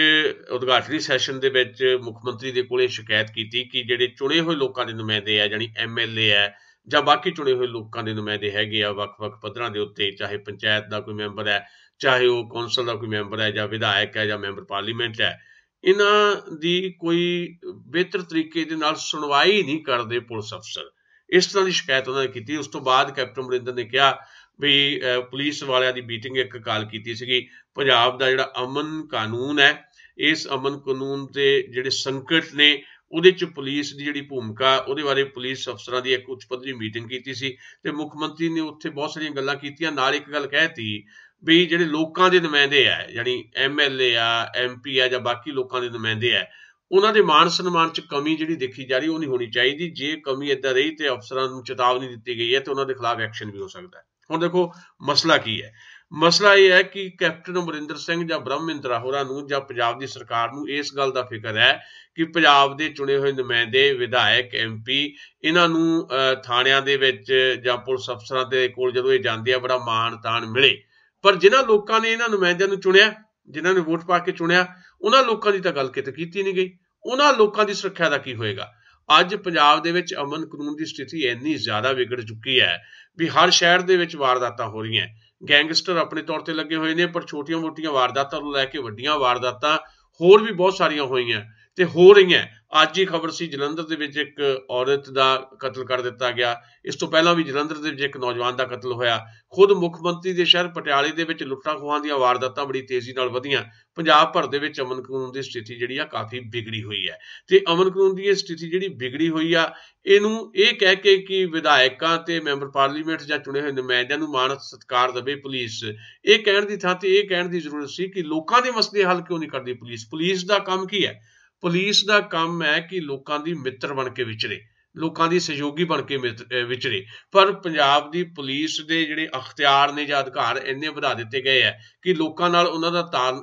ਉਦਘਾਟਨੀ ਸੈਸ਼ਨ ਦੇ ਵਿੱਚ ਮੁੱਖ ਮੰਤਰੀ ਦੇ ਕੋਲੇ ਸ਼ਿਕਾਇਤ ਕੀਤੀ ਕਿ ਜਿਹੜੇ ਚੁਣੇ ਹੋਏ ਲੋਕਾਂ ਦੇ ਨੁਮਾਇੰਦੇ ਆ, ਜਾਣੀ MLA ਹੈ ਜਾਂ ਬਾਕੀ ਚੁਣੇ ਹੋਏ ਲੋਕਾਂ ਦੇ ਨੁਮਾਇੰਦੇ ਹੈਗੇ ਆ ਵੱਖ-ਵੱਖ ਪੱਧਰਾਂ ਦੇ ਉੱਤੇ, ਚਾਹੇ ਪੰਚਾਇਤ ਦਾ ਕੋਈ ਮੈਂਬਰ ਹੈ, ਚਾਹੇ ਉਹ ਕੌਂਸਲ ਦਾ ਕੋਈ ਮੈਂਬਰ ਹੈ, ਜਾਂ ਵਿਧਾਇਕ ਹੈ, ਜਾਂ ਮੈਂਬਰ ਪਾਰਲੀਮੈਂਟ ਹੈ, ਇਹਨਾਂ ਦੀ ਕੋਈ ਬਿਹਤਰ ਤਰੀਕੇ ਦੇ ਨਾਲ ਸੁਣਵਾਈ ਨਹੀਂ ਕਰਦੇ ਪੁਲਿਸ ਅਫਸਰ। ਇਸ ਤਰ੍ਹਾਂ ਦੀ ਸ਼ਿਕਾਇਤ ਉਹਨਾਂ ਨੇ ਕੀਤੀ। ਉਸ ਤੋਂ ਬਾਅਦ ਕੈਪਟਨ ਅਮਰਿੰਦਰ ਨੇ ਕਿਹਾ ਵੀ ਪੁਲਿਸ ਵਾਲਿਆਂ ਦੀ ਮੀਟਿੰਗ ਇੱਕ ਕਾਲ ਕੀਤੀ ਸੀਗੀ, ਪੰਜਾਬ ਦਾ ਜਿਹੜਾ ਅਮਨ ਕਾਨੂੰਨ ਹੈ, ਇਸ ਅਮਨ ਕਾਨੂੰਨ ਦੇ ਜਿਹੜੇ ਸੰਕਟ ਨੇ ਉਹਦੇ 'ਚ ਪੁਲਿਸ ਦੀ ਜਿਹੜੀ ਭੂਮਿਕਾ, ਉਹਦੇ ਬਾਰੇ ਪੁਲਿਸ ਅਫਸਰਾਂ ਦੀ ਇੱਕ ਉੱਚ ਪੱਧਰੀ ਮੀਟਿੰਗ ਕੀਤੀ ਸੀ ਤੇ ਮੁੱਖ ਮੰਤਰੀ ਨੇ ਉੱਥੇ ਬਹੁਤ ਸਾਰੀਆਂ ਗੱਲਾਂ ਕੀਤੀਆਂ। ਨਾਲ ਇੱਕ ਗੱਲ ਕਹਿਤੀ ਵੀ ਜਿਹੜੇ ਲੋਕਾਂ ਦੇ ਨੁਮਾਇੰਦੇ ਆ, ਜਾਣੀ MLA ਆ, MP ਆ ਜਾਂ ਬਾਕੀ ਲੋਕਾਂ ਦੇ ਨੁਮਾਇੰਦੇ ਆ, ਉਹਨਾਂ ਦੇ ਮਾਣ ਸਨਮਾਨ 'ਚ ਕਮੀ ਜਿਹੜੀ ਦੇਖੀ ਜਾ ਰਹੀ ਉਹ ਨਹੀਂ ਹੋਣੀ ਚਾਹੀਦੀ। ਜੇ ਕਮੀ ਏਦਾਂ ਰਹੀ ਤੇ ਅਫਸਰਾਂ ਨੂੰ ਚੇਤਾਵਨੀ ਦਿੱਤੀ ਗਈ ਹੈ ਤੇ ਉਹਨਾਂ ਦੇ ਖਿਲਾਫ ਐਕਸ਼ਨ ਵੀ ਹੋ ਸਕਦਾ ਹੈ। ਹੁਣ ਦੇਖੋ ਮਸਲਾ ਕੀ ਹੈ, ਮਸਲਾ ਇਹ ਹੈ ਕਿ ਕੈਪਟਨ ਅਮਰਿੰਦਰ ਸਿੰਘ ਜਾਂ ਬ੍ਰਹਮ ਮਹਿੰਦਰਾ ਹੋਰਾਂ ਨੂੰ ਜਾਂ ਪੰਜਾਬ ਦੀ ਸਰਕਾਰ ਨੂੰ ਇਸ ਗੱਲ ਦਾ ਫਿਕਰ ਹੈ ਕਿ ਪੰਜਾਬ ਦੇ ਚੁਣੇ ਹੋਏ ਨੁਮਾਇੰਦੇ, ਵਿਧਾਇਕ, MP, ਇਹਨਾਂ ਨੂੰ ਥਾਣਿਆਂ ਦੇ ਵਿੱਚ ਜਾਂ ਪੁਲਿਸ ਅਫਸਰਾਂ ਦੇ ਕੋਲ ਜਦੋਂ ਇਹ ਜਾਂਦੇ ਆ ਬੜਾ ਮਾਣ ਤਾਣ ਮਿਲੇ, ਪਰ ਜਿਨ੍ਹਾਂ ਲੋਕਾਂ ਨੇ ਇਹਨਾਂ ਨੁਮਾਇੰਦਿਆਂ ਨੂੰ ਚੁਣਿਆ, ਜਿਨ੍ਹਾਂ ਨੇ ਵੋਟ ਪਾ ਕੇ ਚੁਣਿਆ, ਉਹਨਾਂ ਲੋਕਾਂ ਦੀ ਤਾਂ ਗੱਲ ਕਿਤੇ ਕੀਤੀ ਨਹੀਂ ਗਈ। ਉਹਨਾਂ ਲੋਕਾਂ ਦੀ ਸੁਰੱਖਿਆ ਦਾ ਕੀ ਹੋਏਗਾ? ਅੱਜ ਪੰਜਾਬ ਦੇ ਵਿੱਚ ਅਮਨ ਕਾਨੂੰਨ ਦੀ ਸਥਿਤੀ ਇੰਨੀ ਜ਼ਿਆਦਾ ਵਿਗੜ ਚੁੱਕੀ ਹੈ ਵੀ ਹਰ ਸ਼ਹਿਰ ਦੇ ਵਿੱਚ ਵਾਰਦਾਤਾਂ ਹੋ ਰਹੀਆਂ। ਗੈਂਗਸਟਰ ਆਪਣੇ ਤੌਰ ਤੇ ਲੱਗੇ ਹੋਏ ਨੇ, ਪਰ ਛੋਟੀਆਂ ਮੋਟੀਆਂ ਵਾਰਦਾਤਾਂ ਤੋਂ ਲੈ ਕੇ ਵੱਡੀਆਂ ਵਾਰਦਾਤਾਂ ਹੋਰ ਵੀ ਬਹੁਤ ਸਾਰੀਆਂ ਹੋਈਆਂ। ਤੇ ਹੋ ਰਹੀਆਂ। ਅੱਜ ਹੀ ਖਬਰ ਸੀ ਜਲੰਧਰ ਦੇ ਵਿੱਚ ਇੱਕ ਔਰਤ ਦਾ ਕਤਲ ਕਰ ਦਿੱਤਾ ਗਿਆ। ਇਸ ਤੋਂ ਪਹਿਲਾਂ ਵੀ ਜਲੰਧਰ ਦੇ ਵਿੱਚ ਇੱਕ ਨੌਜਵਾਨ ਦਾ ਕਤਲ ਹੋਇਆ। ਖੁਦ ਮੁੱਖ ਮੰਤਰੀ ਦੇ ਸ਼ਹਿਰ ਪਟਿਆਲੇ ਦੇ ਵਿੱਚ ਲੁੱਟਾਂ ਖੋਹਾਂ ਦੀਆਂ ਵਾਰਦਾਤਾਂ ਬੜੀ ਤੇਜ਼ੀ ਨਾਲ ਵਧੀਆਂ। ਪੰਜਾਬ ਭਰ ਦੇ ਵਿੱਚ ਅਮਨ ਕਾਨੂੰਨ ਦੀ ਸਥਿਤੀ ਜਿਹੜੀ ਆ ਕਾਫੀ ਵਿਗੜੀ ਹੋਈ ਹੈ ਤੇ ਅਮਨ ਕਾਨੂੰਨ ਦੀ ਇਹ ਸਥਿਤੀ ਜਿਹੜੀ ਵਿਗੜੀ ਹੋਈ ਆ, ਇਹਨੂੰ ਇਹ ਕਹਿ ਕੇ ਕਿ ਵਿਧਾਇਕਾਂ ਤੇ ਮੈਂਬਰ ਪਾਰਲੀਮੈਂਟ ਜਾਂ ਚੁਣੇ ਹੋਏ ਨੁਮਾਇੰਦਿਆਂ ਨੂੰ ਮਾਣ ਸਤਿਕਾਰ ਦੇਵੇ ਪੁਲਿਸ, ਇਹ ਕਹਿਣ ਦੀ ਥਾਂ ਤੇ ਇਹ ਕਹਿਣ ਦੀ ਜ਼ਰੂਰਤ ਸੀ ਕਿ ਲੋਕਾਂ ਦੇ ਮਸਲੇ ਹੱਲ ਕਿਉਂ ਨਹੀਂ ਕਰਦੀ ਪੁਲਿਸ। ਪੁਲਿਸ ਦਾ ਕੰਮ ਕੀ ਹੈ? ਪੁਲਿਸ ਦਾ ਕੰਮ ਹੈ ਕਿ ਲੋਕਾਂ ਦੀ ਮਿੱਤਰ ਬਣ ਕੇ ਵਿਚਰੇ, ਲੋਕਾਂ ਦੀ ਸਹਿਯੋਗੀ ਬਣ ਕੇ ਵਿਚਰੇ। ਪਰ ਪੰਜਾਬ ਦੀ ਪੁਲਿਸ ਦੇ ਜਿਹੜੇ ਅਖਤਿਆਰ ਨੇ ਜਾਂ ਅਧਿਕਾਰ ਇੰਨੇ ਵਧਾ ਦਿੱਤੇ ਗਏ ਹੈ ਕਿ ਲੋਕਾਂ ਨਾਲ ਉਹਨਾਂ ਦਾ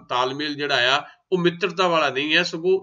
ਤਾਲਮੇਲ ਜਿਹੜਾ ਆ ਉਹ ਮਿੱਤਰਤਾ ਵਾਲਾ ਨਹੀਂ ਹੈ, ਸਗੋਂ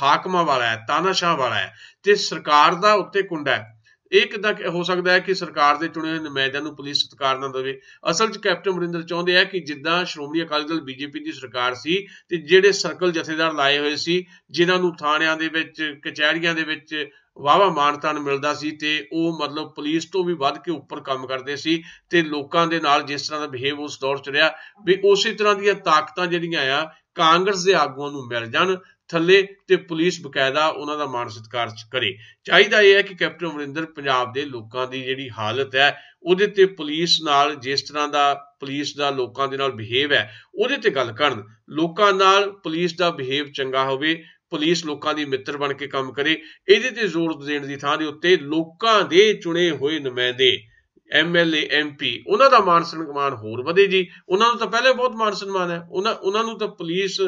ਹਾਕਮਾਂ ਵਾਲਾ ਹੈ, ਤਾਨਾਸ਼ਾਹ ਵਾਲਾ ਹੈ ਤੇ ਸਰਕਾਰ ਦਾ ਉੱਤੇ ਕੁੰਡਾ ਹੈ। ਇਹ ਕਿੱਦਾਂ ਹੋ ਸਕਦਾ ਹੈ ਕਿ ਸਰਕਾਰ ਦੇ ਚੁਣੇ ਹੋਏ ਨੁਮਾਇੰਦਿਆਂ ਨੂੰ ਪੁਲਿਸ ਸਤਿਕਾਰ ਨਾ ਦੇਵੇ? ਅਸਲ 'ਚ ਕੈਪਟਨ ਅਮਰਿੰਦਰ ਚਾਹੁੰਦੇ ਆ ਕਿ ਜਿੱਦਾਂ ਸ਼੍ਰੋਮਣੀ ਅਕਾਲੀ ਦਲ ਬੀਜੇਪੀ ਦੀ ਸਰਕਾਰ ਸੀ ਤੇ ਜਿਹੜੇ ਸਰਕਲ ਜਥੇਦਾਰ ਲਾਏ ਹੋਏ ਸੀ, ਜਿਨ੍ਹਾਂ ਨੂੰ ਥਾਣਿਆਂ ਦੇ ਵਿੱਚ, ਕਚਹਿਰੀਆਂ ਦੇ ਵਿੱਚ ਵਾਹਵਾ ਮਾਣ ਤਾਣ ਮਿਲਦਾ ਸੀ ਤੇ ਉਹ ਮਤਲਬ ਪੁਲਿਸ ਤੋਂ ਵੀ ਵੱਧ ਕੇ ਉੱਪਰ ਕੰਮ ਕਰਦੇ ਸੀ ਤੇ ਲੋਕਾਂ ਦੇ ਨਾਲ ਜਿਸ ਤਰ੍ਹਾਂ ਦਾ ਬਿਹੇਵ ਉਸ ਦੌਰ 'ਚ ਰਿਹਾ, ਵੀ ਉਸੇ ਤਰ੍ਹਾਂ ਦੀਆਂ ਤਾਕਤਾਂ ਜਿਹੜੀਆਂ ਆ ਕਾਂਗਰਸ ਦੇ ਆਗੂਆਂ ਨੂੰ ਮਿਲ ਜਾਣ ਥੱਲੇ ਤੇ ਪੁਲਿਸ ਬਕਾਇਦਾ ਉਹਨਾਂ ਦਾ ਮਾਣ ਸਤਿਕਾਰ ਕਰੇ। ਚਾਹੀਦਾ ਇਹ ਹੈ ਕਿ ਕੈਪਟਨ ਅਮਰਿੰਦਰ ਪੰਜਾਬ ਦੇ ਲੋਕਾਂ ਦੀ ਜਿਹੜੀ ਹਾਲਤ ਹੈ ਉਹਦੇ ਤੇ ਪੁਲਿਸ ਨਾਲ ਜਿਸ ਤਰ੍ਹਾਂ ਦਾ ਪੁਲਿਸ ਦਾ ਲੋਕਾਂ ਦੇ ਨਾਲ ਬਿਹੇਵ ਹੈ ਉਹਦੇ ਤੇ ਗੱਲ ਕਰਨ। ਲੋਕਾਂ ਨਾਲ ਪੁਲਿਸ ਦਾ ਬਿਹੇਵ ਚੰਗਾ ਹੋਵੇ, ਪੁਲਿਸ ਲੋਕਾਂ ਦੀ ਮਿੱਤਰ ਬਣ ਕੇ ਕੰਮ ਕਰੇ। ਇਹਦੇ ਤੇ ਜ਼ੋਰ ਦੇਣ ਦੀ ਥਾਂ ਦੇ ਉੱਤੇ ਲੋਕਾਂ ਦੇ ਚੁਣੇ ਹੋਏ ਨੁਮਾਇੰਦੇ, MLA MP, ਉਹਨਾਂ ਦਾ ਮਾਣ ਸਨਮਾਨ ਹੋਰ ਵਧੇ ਜੀ। ਉਹਨਾਂ ਨੂੰ ਤਾਂ ਪਹਿਲੇ ਬਹੁਤ ਮਾਣ ਸਨਮਾਨ ਹੈ, ਉਹਨਾਂ ਨੂੰ ਤਾਂ ਪੁਲਿਸ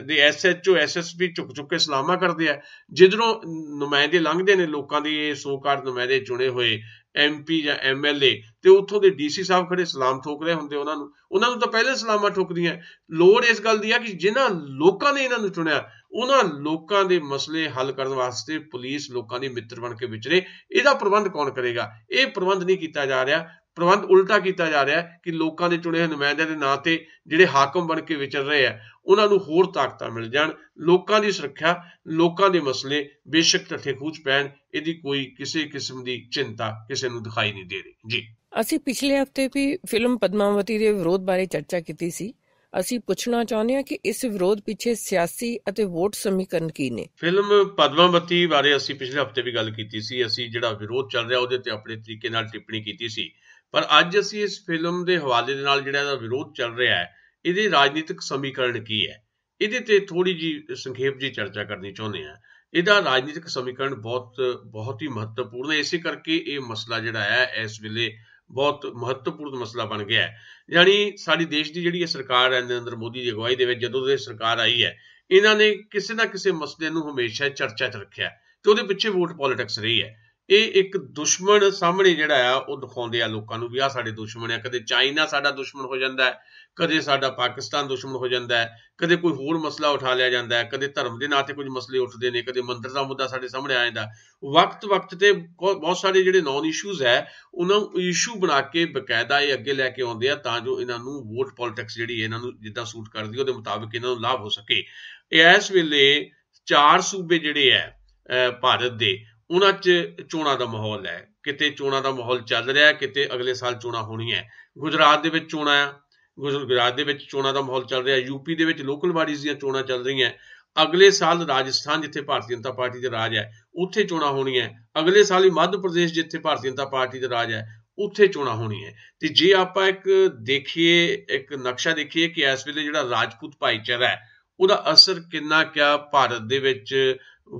ਦੇ SHO SSP ਝੁਕ ਕੇ ਸਲਾਮਾਂ ਕਰਦੇ ਆ। ਜਿੱਧਰੋਂ ਨੁਮਾਇੰਦੇ ਲੰਘਦੇ ਨੇ ਲੋਕਾਂ ਦੀ, ਇਹ ਸੋਕਾਰ ਨੁਮਾਇੰਦੇ ਚੁਣੇ ਹੋਏ MP ਜਾਂ MLA, ਤੇ ਉੱਥੋਂ ਦੇ DC ਸਾਹਿਬ ਖੜੇ ਸਲਾਮ ਠੋਕ ਰਹੇ ਹੁੰਦੇ ਉਹਨਾਂ ਨੂੰ ਤਾਂ ਪਹਿਲੇ ਸਲਾਮਾਂ ਠੋਕਦੀਆਂ। ਲੋੜ ਇਸ ਗੱਲ ਦੀ ਆ ਕਿ ਜਿਨ੍ਹਾਂ ਲੋਕਾਂ ਨੇ ਇਹਨਾਂ ਨੂੰ ਚੁਣਿਆ ਉਹਨਾਂ ਲੋਕਾਂ ਦੇ ਮਸਲੇ ਹੱਲ ਕਰਨ ਵਾਸਤੇ ਪੁਲਿਸ ਲੋਕਾਂ ਦੀ ਮਿੱਤਰ ਬਣ ਕੇ ਵਿਚਰੇ। ਇਹਦਾ ਪ੍ਰਬੰਧ ਕੌਣ ਕਰੇਗਾ? ਇਹ ਪ੍ਰਬੰਧ ਨਹੀਂ ਕੀਤਾ ਜਾ ਰਿਹਾ। ਪ੍ਰਬੰਧ ਉਲਟਾ ਕੀਤਾ ਜਾ ਰਿਹਾ ਕਿ ਲੋਕਾਂ ਦੇ ਚੁਣੇ ਹੋਏ ਨੁਮਾਇੰਦਿਆਂ ਦੇ ਨਾਂ ਤੇ ਜਿਹੜੇ ਹਾਕਮ ਬਣ ਕੇ ਵਿਚਰ ਰਹੇ ਆ ਉਹਨਾਂ ਨੂੰ ਹੋਰ ਤਾਕਤਾਂ ਮਿਲ ਜਾਣ। ਲੋਕਾਂ ਦੀ ਸੁਰੱਖਿਆ, ਲੋਕਾਂ ਦੇ ਮਸਲੇ ਬੇਸ਼ੱਕ ਢੱਠੇ ਖੂਚ ਪੈਣ, ਇਹਦੀ ਕੋਈ ਕਿਸੇ ਕਿਸਮ ਦੀ ਚਿੰਤਾ ਕਿਸੇ ਨੂੰ ਦਿਖਾਈ ਨਹੀਂ ਦੇ ਰਹੀ ਜੀ। ਅਸੀਂ ਪਿਛਲੇ ਹਫ਼ਤੇ ਵੀ ਫਿਲਮ ਪਦਮਾਵਤੀ ਦੇ ਵਿਰੋਧ ਬਾਰੇ ਚਰਚਾ ਕੀਤੀ ਸੀ। ਅਸੀਂ ਪੁੱਛਣਾ ਚਾਹੁੰਦੇ ਹਾਂ ਕਿ ਇਸ ਵਿਰੋਧ ਪਿੱਛੇ ਸਿਆਸੀ ਅਤੇ ਵੋਟ ਸਮੀਕਰਨ ਕੀ ਨੇ? ਫਿਲਮ ਪਦਮਾਵਤੀ ਬਾਰੇ ਅਸੀਂ ਪਿਛਲੇ ਹਫ਼ਤੇ ਵੀ ਗੱਲ ਕੀਤੀ ਸੀ। ਅਸੀਂ ਜਿਹੜਾ ਵਿਰੋਧ ਚੱਲ ਰਿਹਾ ਉਹਦੇ ਤੇ ਆਪਣੇ ਤਰੀਕੇ ਨਾਲ ਟਿੱਪਣੀ ਕੀਤੀ ਸੀ। ਪਰ ਅੱਜ ਅਸੀਂ ਇਸ ਫਿਲਮ ਦੇ ਹਵਾਲੇ ਦੇ ਨਾਲ ਜਿਹੜਾ ਇਹਦਾ ਵਿਰੋਧ ਚੱਲ ਰਿਹਾ ਹੈ, ਇਹਦੇ ਰਾਜਨੀਤਿਕ ਸਮੀਕਰਨ ਕੀ ਹੈ, ਇਹਦੇ ਤੇ ਥੋੜੀ ਜੀ ਸੰਖੇਪ ਜੀ ਚਰਚਾ ਕਰਨੀ ਚਾਹੁੰਦੇ ਹਾਂ। ਇਹਦਾ ਰਾਜਨੀਤਿਕ ਸਮੀਕਰਨ ਬਹੁਤ ਹੀ ਮਹੱਤਵਪੂਰਨ ਹੈ। ਇਸੇ ਕਰਕੇ ਇਹ ਮਸਲਾ ਜਿਹੜਾ ਹੈ ਇਸ ਵੇਲੇ ਬਹੁਤ ਮਹੱਤਵਪੂਰਨ ਮਸਲਾ ਬਣ ਗਿਆ ਹੈ। ਯਾਨੀ ਸਾਡੀ ਦੇਸ਼ ਦੀ ਜਿਹੜੀ ਸਰਕਾਰ ਹੈ ਨਰਿੰਦਰ ਮੋਦੀ ਦੀ ਅਗਵਾਈ ਦੇ ਵਿੱਚ ਜਦੋਂ ਦੀ ਸਰਕਾਰ ਆਈ ਹੈ, ਇਹਨਾਂ ਨੇ ਕਿਸੇ ਨਾ ਕਿਸੇ ਮਸਲੇ ਨੂੰ ਹਮੇਸ਼ਾ ਚਰਚਾ 'ਚ ਰੱਖਿਆ ਤੇ ਉਹਦੇ ਪਿੱਛੇ ਵੋਟ ਪੋਲਿਟਿਕਸ ਰਹੀ ਹੈ। ਇਹ ਇੱਕ ਦੁਸ਼ਮਣ ਸਾਹਮਣੇ ਜਿਹੜਾ ਆ ਉਹ ਦਿਖਾਉਂਦੇ ਆ ਲੋਕਾਂ ਨੂੰ ਵੀ ਆਹ ਸਾਡੇ ਦੁਸ਼ਮਣ ਆ। ਕਦੇ ਚਾਈਨਾ ਸਾਡਾ ਦੁਸ਼ਮਣ ਹੋ ਜਾਂਦਾ ਹੈ, ਕਦੇ ਸਾਡਾ ਪਾਕਿਸਤਾਨ ਦੁਸ਼ਮਣ ਹੋ ਜਾਂਦਾ ਹੈ, ਕਦੇ ਕੋਈ ਹੋਰ ਮਸਲਾ ਉਠਾ ਲਿਆ ਜਾਂਦਾ ਹੈ, ਕਦੇ ਧਰਮ ਦੇ ਨਾਂ ਤੇ ਕੁਝ ਮਸਲੇ ਉੱਠਦੇ ਨੇ, ਕਦੇ ਮੰਦਰ ਦਾ ਮੁੱਦਾ ਸਾਡੇ ਸਾਹਮਣੇ ਆ ਜਾਂਦਾ। ਵਕਤ ਤੇ ਬਹੁਤ ਸਾਰੇ ਜਿਹੜੇ ਨੌਨ ਇਸ਼ੂਜ਼ ਹੈ ਉਹਨਾਂ ਨੂੰ ਇਸ਼ੂ ਬਣਾ ਕੇ ਬਕਾਇਦਾ ਇਹ ਅੱਗੇ ਲੈ ਕੇ ਆਉਂਦੇ ਆ ਤਾਂ ਜੋ ਇਹਨਾਂ ਨੂੰ ਵੋਟ ਪੋਲਿਟਿਕਸ ਜਿਹੜੀ ਇਹਨਾਂ ਨੂੰ ਜਿੱਦਾਂ ਸੂਟ ਕਰਦੀ ਉਹਦੇ ਮੁਤਾਬਿਕ ਇਹਨਾਂ ਨੂੰ ਲਾਭ ਹੋ ਸਕੇ। ਇਸ ਵੇਲੇ 4 ਸੂਬੇ ਜਿਹੜੇ ਹੈ ਭਾਰਤ ਦੇ, ਉਹਨਾਂ 'ਚ ਚੋਣਾਂ ਦਾ ਮਾਹੌਲ ਹੈ। ਕਿਤੇ ਚੋਣਾਂ ਦਾ ਮਾਹੌਲ ਚੱਲ ਰਿਹਾ, ਕਿਤੇ ਅਗਲੇ ਸਾਲ ਚੋਣਾਂ ਹੋਣੀਆਂ। ਗੁਜਰਾਤ ਦੇ ਵਿੱਚ ਚੋਣਾਂ ਆ, ਗੁਜਰਾਤ ਦੇ ਵਿੱਚ ਚੋਣਾਂ ਦਾ ਮਾਹੌਲ ਚੱਲ ਰਿਹਾ। UP ਦੇ ਵਿੱਚ ਲੋਕਲ ਬਾਡੀਜ਼ ਦੀਆਂ ਚੋਣਾਂ ਚੱਲ ਰਹੀਆਂ। ਅਗਲੇ ਸਾਲ ਰਾਜਸਥਾਨ ਜਿੱਥੇ ਭਾਰਤੀ ਜਨਤਾ ਪਾਰਟੀ ਦਾ ਰਾਜ ਹੈ ਉੱਥੇ ਚੋਣਾਂ ਹੋਣੀਆਂ। ਅਗਲੇ ਸਾਲ ਹੀ ਮੱਧ ਪ੍ਰਦੇਸ਼ ਜਿੱਥੇ ਭਾਰਤੀ ਜਨਤਾ ਪਾਰਟੀ ਦਾ ਰਾਜ ਹੈ ਉੱਥੇ ਚੋਣਾਂ ਹੋਣੀਆਂ। ਤੇ ਜੇ ਆਪਾਂ ਇੱਕ ਨਕਸ਼ਾ ਦੇਖੀਏ ਕਿ ਇਸ ਵੇਲੇ ਜਿਹੜਾ ਰਾਜਪੂਤ ਭਾਈਚਾਰਾ ਹੈ ਉਹਦਾ ਅਸਰ ਕਿੰਨਾ ਕਿਆ ਭਾਰਤ ਦੇ ਵਿੱਚ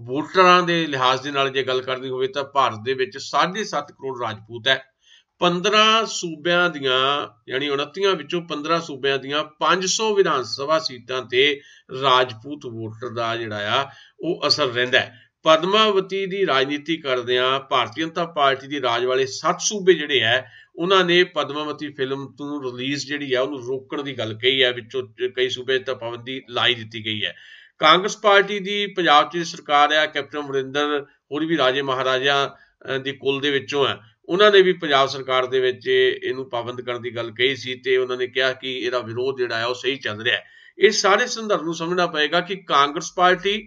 ਵੋਟਰਾਂ ਦੇ ਲਿਹਾਜ਼ ਦੇ ਨਾਲ ਜੇ ਗੱਲ ਕਰਨੀ ਹੋਵੇ ਤਾਂ ਭਾਰਤ ਦੇ ਵਿੱਚ 7.5 ਕਰੋੜ ਰਾਜਪੂਤ ਹੈ। 15 ਸੂਬਿਆਂ ਦੀਆਂ ਯਾਨੀ 29 ਵਿੱਚੋਂ 15 ਸੂਬਿਆਂ ਦੀਆਂ 500 ਵਿਧਾਨ ਸਭਾ ਸੀਟਾਂ ਤੇ ਰਾਜਪੂਤ ਵੋਟਰ ਦਾ ਜਿਹੜਾ ਆ ਉਹ ਅਸਰ ਰਹਿੰਦਾ ਹੈ। ਪਦਮਾਵਤੀ ਦੀ ਰਾਜਨੀਤੀ ਕਰਦਿਆਂ ਭਾਰਤੀ ਜਨਤਾ ਪਾਰਟੀ ਦੀ ਰਾਜ ਵਾਲੇ 7 ਸੂਬੇ ਜਿਹੜੇ ਹੈ ਉਹਨਾਂ ਨੇ ਪਦਮਾਵਤੀ ਫਿਲਮ ਤੋਂ ਰਿਲੀਜ਼ ਜਿਹੜੀ ਆ ਉਹਨੂੰ ਰੋਕਣ ਦੀ ਗੱਲ ਕਹੀ ਹੈ। ਵਿੱਚੋਂ ਕਈ ਸੂਬੇ ਤਾਂ ਪਾਬੰਦੀ ਲਾਈ ਦਿੱਤੀ ਗਈ ਹੈ। ਕਾਂਗਰਸ ਪਾਰਟੀ ਦੀ ਪੰਜਾਬ 'ਚ ਸਰਕਾਰ ਆ, ਕੈਪਟਨ ਅਮਰਿੰਦਰ ਹੋਰ ਵੀ ਰਾਜੇ ਮਹਾਰਾਜਾ ਦੀ ਕੁਲ ਦੇ ਵਿੱਚੋਂ ਹੈ, ਉਹਨਾਂ ਨੇ ਵੀ ਪੰਜਾਬ ਸਰਕਾਰ ਦੇ ਵਿੱਚ ਇਹਨੂੰ ਪਾਬੰਦ ਕਰਨ ਦੀ ਗੱਲ ਕਹੀ ਸੀ ਤੇ ਉਹਨਾਂ ਨੇ ਕਿਹਾ ਕਿ ਇਹਦਾ ਵਿਰੋਧ ਜਿਹੜਾ ਹੈ ਉਹ ਸਹੀ ਚੱਲ ਰਿਹਾ ਹੈ। ਇਹ ਸਾਰੇ ਸੰਦਰਭ ਨੂੰ ਸਮਝਣਾ ਪਏਗਾ ਕਿ ਕਾਂਗਰਸ ਪਾਰਟੀ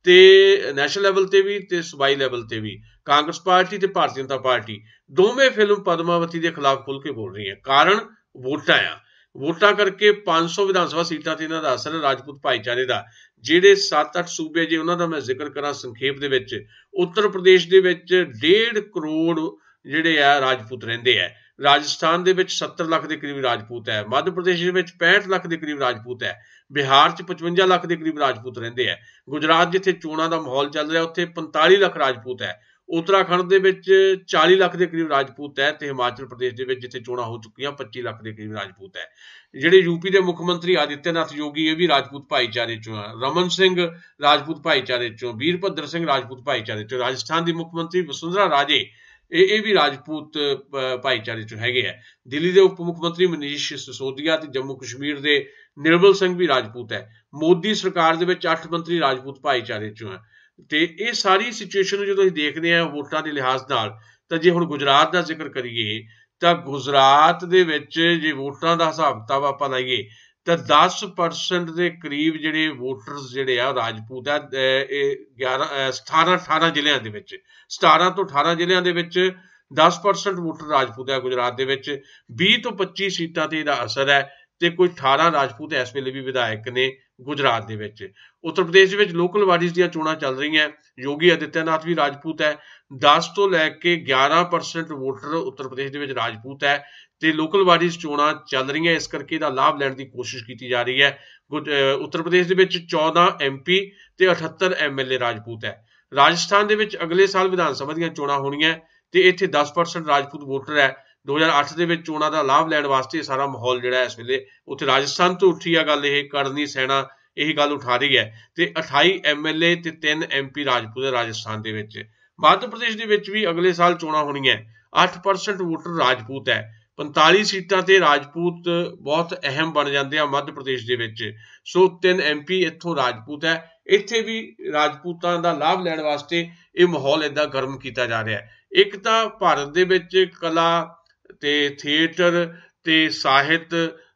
ਤੇ ਨੈਸ਼ਨਲ ਲੈਵਲ ਤੇ ਵੀ ਤੇ ਸੂਬਾਈ ਲੈਵਲ ਤੇ ਵੀ ਕਾਂਗਰਸ ਪਾਰਟੀ ਤੇ ਭਾਰਤੀ ਜਨਤਾ ਪਾਰਟੀ ਦੋਵੇਂ ਫਿਲਮ ਪਦਮਾਵਤੀ ਦੇ ਖਿਲਾਫ ਖੁੱਲ ਕੇ ਬੋਲ ਰਹੀਆਂ। ਕਾਰਨ ਵੋਟਾਂ ਆ। ਵੋਟਾਂ ਕਰਕੇ 500 ਵਿਧਾਨ ਸਭਾ ਸੀਟਾਂ ਤੇ ਇਹਨਾਂ ਦਾ ਅਸਰ ਹੈ ਰਾਜਪੂਤ ਭਾਈਚਾਰੇ ਦਾ। ਜਿਹੜੇ 7-8 ਸੂਬੇ ਜੇ ਉਹਨਾਂ ਦਾ ਮੈਂ ਜ਼ਿਕਰ ਕਰਾਂ ਸੰਖੇਪ ਦੇ ਵਿੱਚ, ਉੱਤਰ ਪ੍ਰਦੇਸ਼ ਦੇ ਵਿੱਚ 1.5 ਕਰੋੜ ਜਿਹੜੇ ਆ ਰਾਜਪੂਤ ਰਹਿੰਦੇ ਆ। ਰਾਜਸਥਾਨ ਦੇ ਵਿੱਚ 70 ਲੱਖ ਦੇ ਕਰੀਬ ਰਾਜਪੂਤ ਹੈ। ਮੱਧ ਪ੍ਰਦੇਸ਼ ਦੇ ਵਿੱਚ 65 ਲੱਖ ਦੇ ਕਰੀਬ ਰਾਜਪੂਤ ਹੈ। ਬਿਹਾਰ 'ਚ 55 ਲੱਖ ਦੇ ਕਰੀਬ ਰਾਜਪੂਤ ਰਹਿੰਦੇ ਆ। ਗੁਜਰਾਤ ਜਿੱਥੇ ਚੋਣਾਂ ਦਾ ਮਾਹੌਲ ਚੱਲ ਰਿਹਾ ਉੱਥੇ 45 ਲੱਖ ਰਾਜਪੂਤ ਹੈ। ਉੱਤਰਾਖੰਡ ਦੇ ਵਿੱਚ 40 ਲੱਖ ਦੇ ਕਰੀਬ ਰਾਜਪੂਤ ਹੈ ਤੇ ਹਿਮਾਚਲ ਪ੍ਰਦੇਸ਼ ਦੇ ਵਿੱਚ ਜਿੱਥੇ ਚੋਣਾਂ ਹੋ ਚੁੱਕੀਆਂ 25 ਲੱਖ ਦੇ ਕਰੀਬ ਰਾਜਪੂਤ ਹੈ। ਜਿਹੜੇ ਯੂਪੀ ਦੇ ਮੁੱਖ ਮੰਤਰੀ ਆਦਿੱਤਿਆਨਾਥ ਯੋਗੀ ਇਹ ਵੀ ਰਾਜਪੂਤ ਭਾਈਚਾਰੇ ਚੋਂ ਆ। ਰਮਨ ਸਿੰਘ ਰਾਜਪੂਤ ਭਾਈਚਾਰੇ ਚੋਂ, ਵੀਰਭੱਦਰ ਸਿੰਘ ਰਾਜਪੂਤ ਭਾਈਚਾਰੇ ਚੋਂ। ਰਾਜਸਥਾਨ ਦੀ ਮੁੱਖ ਮੰਤਰੀ ਵਸੁੰਧਰਾ ਰਾਜੇ ਇਹ ਵੀ ਰਾਜਪੂਤ ਭਾਈਚਾਰੇ ਚੋਂ ਹੈਗੇ ਆ। ਦਿੱਲੀ ਦੇ ਉਪ ਮੁੱਖ ਮੰਤਰੀ ਮਨੀਸ਼ ਸਿਸੋਦੀਆ ਤੇ ਜੰਮੂ ਕਸ਼ਮੀਰ ਦੇ ਨਿਰਮਲ ਸਿੰਘ ਵੀ ਰਾਜਪੂਤ ਹੈ। ਮੋਦੀ ਸਰਕਾਰ ਦੇ ਵਿੱਚ 8 ਮੰਤਰੀ ਰਾਜਪੂਤ ਭਾਈਚਾਰੇ ਚੋਂ ਆ। ਤੇ ਇਹ ਸਾਰੀ ਸਿਚੁਏਸ਼ਨ ਨੂੰ ਜਦੋਂ ਅਸੀਂ ਦੇਖਦੇ ਹਾਂ ਵੋਟਾਂ ਦੇ ਲਿਹਾਜ਼ ਨਾਲ, ਤਾਂ ਜੇ ਹੁਣ ਗੁਜਰਾਤ ਦਾ ਜ਼ਿਕਰ ਕਰੀਏ ਤਾਂ ਗੁਜਰਾਤ ਦੇ ਵਿੱਚ ਜੇ ਵੋਟਾਂ ਦਾ ਹਿਸਾਬ ਕਿਤਾਬ ਆਪਾਂ ਲਾਈਏ ਤਾਂ 10% ਦੇ ਕਰੀਬ ਜਿਹੜੇ ਵੋਟਰਸ ਜਿਹੜੇ ਆ ਰਾਜਪੂਤ ਆ। ਇਹ 18 ਜ਼ਿਲ੍ਹਿਆਂ ਦੇ ਵਿੱਚ, 17 ਤੋਂ 18 ਜ਼ਿਲ੍ਹਿਆਂ ਦੇ ਵਿੱਚ 10% ਵੋਟਰ ਰਾਜਪੂਤ ਹੈ ਗੁਜਰਾਤ ਦੇ ਵਿੱਚ। 20 ਤੋਂ 25 ਸੀਟਾਂ ਤੇ ਇਹਦਾ ਅਸਰ ਹੈ ਤੇ ਕੋਈ 18 ਰਾਜਪੂਤ ਇਸ ਵੇਲੇ ਵੀ ਵਿਧਾਇਕ ਨੇ ਗੁਜਰਾਤ ਦੇ ਵਿੱਚ। ਉੱਤਰ ਪ੍ਰਦੇਸ਼ ਦੇ ਵਿੱਚ ਲੋਕਲ ਬਾਡੀਜ਼ ਦੀਆਂ ਚੋਣਾਂ ਚੱਲ ਰਹੀਆਂ। ਯੋਗੀ ਆਦਿੱਤਿਆਨਾਥ ਵੀ ਰਾਜਪੂਤ ਹੈ। 10 ਤੋਂ ਲੈ ਕੇ 11% ਵੋਟਰ ਉੱਤਰ ਪ੍ਰਦੇਸ਼ ਦੇ ਵਿੱਚ ਰਾਜਪੂਤ ਹੈ ਤੇ ਲੋਕਲ ਬਾਡੀਜ਼ ਚੋਣਾਂ ਚੱਲ ਰਹੀਆਂ, ਇਸ ਕਰਕੇ ਇਹਦਾ ਲਾਭ ਲੈਣ ਦੀ ਕੋਸ਼ਿਸ਼ ਕੀਤੀ ਜਾ ਰਹੀ ਹੈ। ਉੱਤਰ ਪ੍ਰਦੇਸ਼ ਦੇ ਵਿੱਚ 14 MP ਤੇ 78 MLA ਰਾਜਪੂਤ ਹੈ। ਰਾਜਸਥਾਨ ਦੇ ਵਿੱਚ ਅਗਲੇ ਸਾਲ ਵਿਧਾਨ ਸਭਾ ਦੀਆਂ ਚੋਣਾਂ ਹੋਣੀਆਂ ਤੇ ਇੱਥੇ 10% ਰਾਜਪੂਤ ਵੋਟਰ ਹੈ। 2008 ਦੇ ਵਿੱਚ ਚੋਣਾਂ ਦਾ ਲਾਭ ਲੈਣ ਵਾਸਤੇ ਸਾਰਾ ਮਾਹੌਲ ਜਿਹੜਾ ਇਸ ਵੇਲੇ ਉੱਥੇ ਰਾਜਸਥਾਨ ਤੋਂ ਉੱਠੀ ਆ ਗੱਲ। ਇਹ ਕਰਨੀ ਸੈਨਾ ਇਹੀ ਗੱਲ ਉਠਾ ਰਹੀ ਹੈ ਤੇ 28 MLA ਤੇ 3 MP ਰਾਜਪੂਤ ਹੈ ਰਾਜਸਥਾਨ ਦੇ ਵਿੱਚ। ਮੱਧ ਪ੍ਰਦੇਸ਼ ਦੇ ਵਿੱਚ ਵੀ ਅਗਲੇ ਸਾਲ ਚੋਣਾਂ ਹੋਣੀਆਂ। 8% ਵੋਟਰ ਰਾਜਪੂਤ ਹੈ। 45 ਸੀਟਾਂ ਤੇ ਰਾਜਪੂਤ ਬਹੁਤ ਅਹਿਮ ਬਣ ਜਾਂਦੇ ਆ ਮੱਧ ਪ੍ਰਦੇਸ਼ ਦੇ ਵਿੱਚ। ਸੋ 3 MP ਇੱਥੋਂ ਰਾਜਪੂਤ ਹੈ। ਇੱਥੇ ਵੀ ਰਾਜਪੂਤਾਂ ਦਾ ਲਾਭ ਲੈਣ ਵਾਸਤੇ ਇਹ ਮਾਹੌਲ ਏਦਾਂ ਗਰਮ ਕੀਤਾ ਜਾ ਰਿਹਾ ਹੈ। ਇੱਕ ਤਾਂ ਭਾਰਤ ਦੇ ਵਿੱਚ ਕਲਾ ਤੇ ਥੀਏਟਰ ਤੇ ਸਾਹਿਤ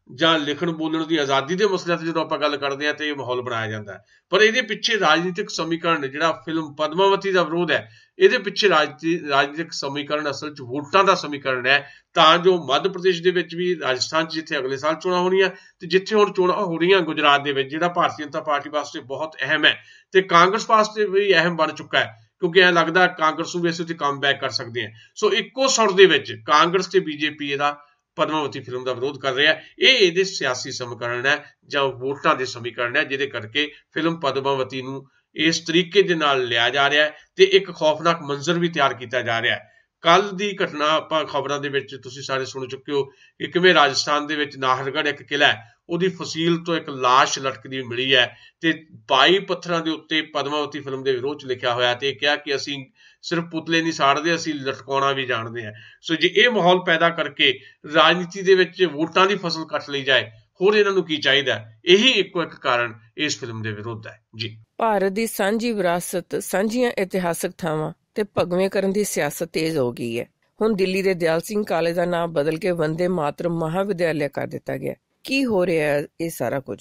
ਜਾਂ ਲਿਖਣ ਬੋਲਣ ਦੀ ਆਜ਼ਾਦੀ ਦੇ ਮਸਲਿਆਂ ਤੇ ਜਦੋਂ ਆਪਾਂ ਗੱਲ ਕਰਦੇ ਹਾਂ ਤੇ ਇਹ ਮਾਹੌਲ ਬਣਾਇਆ ਜਾਂਦਾ ਹੈ। ਪਰ ਇਹਦੇ ਪਿੱਛੇ ਰਾਜਨੀਤਿਕ ਸਮੀਕਰਨ, ਜਿਹੜਾ ਫਿਲਮ ਪਦਮਾਵਤੀ ਦਾ ਵਿਰੋਧ ਹੈ, ਇਹਦੇ ਪਿੱਛੇ ਰਾਜਨੀਤਿਕ ਸਮੀਕਰਨ ਅਸਲ 'ਚ ਵੋਟਾਂ ਦਾ ਸਮੀਕਰਨ ਹੈ, ਤਾਂ ਜੋ ਮੱਧ ਪ੍ਰਦੇਸ਼ ਦੇ ਵਿੱਚ ਵੀ, ਰਾਜਸਥਾਨ 'ਚ ਜਿੱਥੇ ਅਗਲੇ ਸਾਲ ਚੋਣਾਂ ਹੋਣੀਆਂ ਤੇ ਜਿੱਥੇ ਹੁਣ ਚੋਣਾਂ ਹੋ ਰਹੀਆਂ ਗੁਜਰਾਤ ਦੇ ਵਿੱਚ, ਜਿਹੜਾ ਭਾਰਤੀ ਜਨਤਾ ਪਾਰਟੀ ਵਾਸਤੇ ਬਹੁਤ ਅਹਿਮ ਹੈ ਤੇ ਕਾਂਗਰਸ ਵਾਸਤੇ ਵੀ ਅਹਿਮ ਬਣ ਚੁੱਕਾ ਹੈ, ਕਿਉਂਕਿ ਇਹ ਲੱਗਦਾ ਕਾਂਗਰਸ ਨੂੰ ਵੀ ਅਸੀਂ ਉੱਥੇ ਕਮ ਬੈਕ ਕਰ ਸਕਦੇ ਹਾਂ। ਸੋ ਇੱਕੋ ਸੁਰ ਦੇ ਵਿੱਚ ਕਾਂਗਰਸ ਤੇ BJP ਇਹਦਾ ਪਦਮਾਵਤੀ ਫਿਲਮ ਦਾ ਵਿਰੋਧ ਕਰ ਰਿਹਾ। ਇਹ ਇਹਦੇ ਸਿਆਸੀ ਸਮੀਕਰਨ ਹੈ ਜਾਂ ਵੋਟਾਂ ਦੇ ਸਮੀਕਰਨ ਹੈ, ਜਿਹਦੇ ਕਰਕੇ ਫਿਲਮ ਪਦਮਾਵਤੀ ਨੂੰ ਇਸ ਤਰੀਕੇ ਦੇ ਨਾਲ ਲਿਆ ਜਾ ਰਿਹਾ ਹੈ ਤੇ ਇੱਕ ਖੌਫਨਾਕ ਮੰਜ਼ਰ ਵੀ ਤਿਆਰ ਕੀਤਾ ਜਾ ਰਿਹਾ ਹੈ। ਕੱਲ ਦੀ ਘਟਨਾ ਆਪਾਂ ਖਬਰਾਂ ਦੇ ਵਿੱਚ ਤੁਸੀਂ ਸਾਰੇ ਸੁਣ ਚੁੱਕੇ ਹੋ ਕਿ ਕਿਵੇਂ ਰਾਜਸਥਾਨ ਦੇ ਵਿੱਚ ਨਾਹਰਗੜ੍ਹ ਇੱਕ ਕਿਲ੍ਹਾ ਹੈ, ਉਹਦੀ ਫਸੀਲ ਤੋਂ ਇੱਕ ਲਾਸ਼ ਲਟਕਦੀ ਮਿਲੀ ਹੈ ਤੇ 22 ਪੱਥਰਾਂ ਦੇ ਉੱਤੇ ਪਦਮਾਵਤੀ ਫਿਲਮ ਦੇ ਵਿਰੋਧ 'ਚ ਲਿਖਿਆ ਹੋਇਆ ਤੇ ਕਿਹਾ ਕਿ ਅਸੀਂ ਸਿਰਫ ਪੁਤਲੇ ਨਹੀਂ ਸਾੜਦੇ, ਅਸੀਂ ਲਟਕਾਉਣਾ ਵੀ ਜਾਣਦੇ ਹਾਂ। ਸੋ ਜੇ ਇਹ ਮਾਹੌਲ ਪੈਦਾ ਕਰਕੇ ਰਾਜਨੀਤੀ ਦੇ ਵਿੱਚ ਵੋਟਾਂ ਦੀ ਫਸਲ ਕੱਟ ਲਈ ਜਾਏ, ਹੋਰ ਇਹਨਾਂ ਨੂੰ ਕੀ ਚਾਹੀਦਾ? ਇਹੀ ਇੱਕੋ ਇੱਕ ਕਾਰਨ ਇਸ ਫਿਲਮ ਦੇ ਵਿਰੋਧ ਹੈ। ਜੀ, ਭਾਰਤ ਦੀ ਸਾਂਝੀ ਵਿਰਾਸਤ, ਸਾਂਝੀਆਂ ਇਤਿਹਾਸਕ ਥਾਵਾਂ ਤੇ ਭਗਵੇਂ ਕਰਨ ਦੀ ਸਿਆਸਤ ਤੇਜ਼ ਹੋ ਗਈ ਹੈ। ਹੁਣ ਦਿੱਲੀ ਦੇ ਦਿਆਲ ਸਿੰਘ ਕਾਲਜ ਦਾ ਨਾਮ ਬਦਲ ਕੇ ਵੰਦੇ ਮਾਤਰਮ ਮਹਾਵਿਦਿਆਲਿਆ ਕਰ ਦਿੱਤਾ ਗਿਆ। ਕੀ ਹੋ ਰਿਹਾ ਹੈ ਇਹ ਸਾਰਾ ਕੁਝ?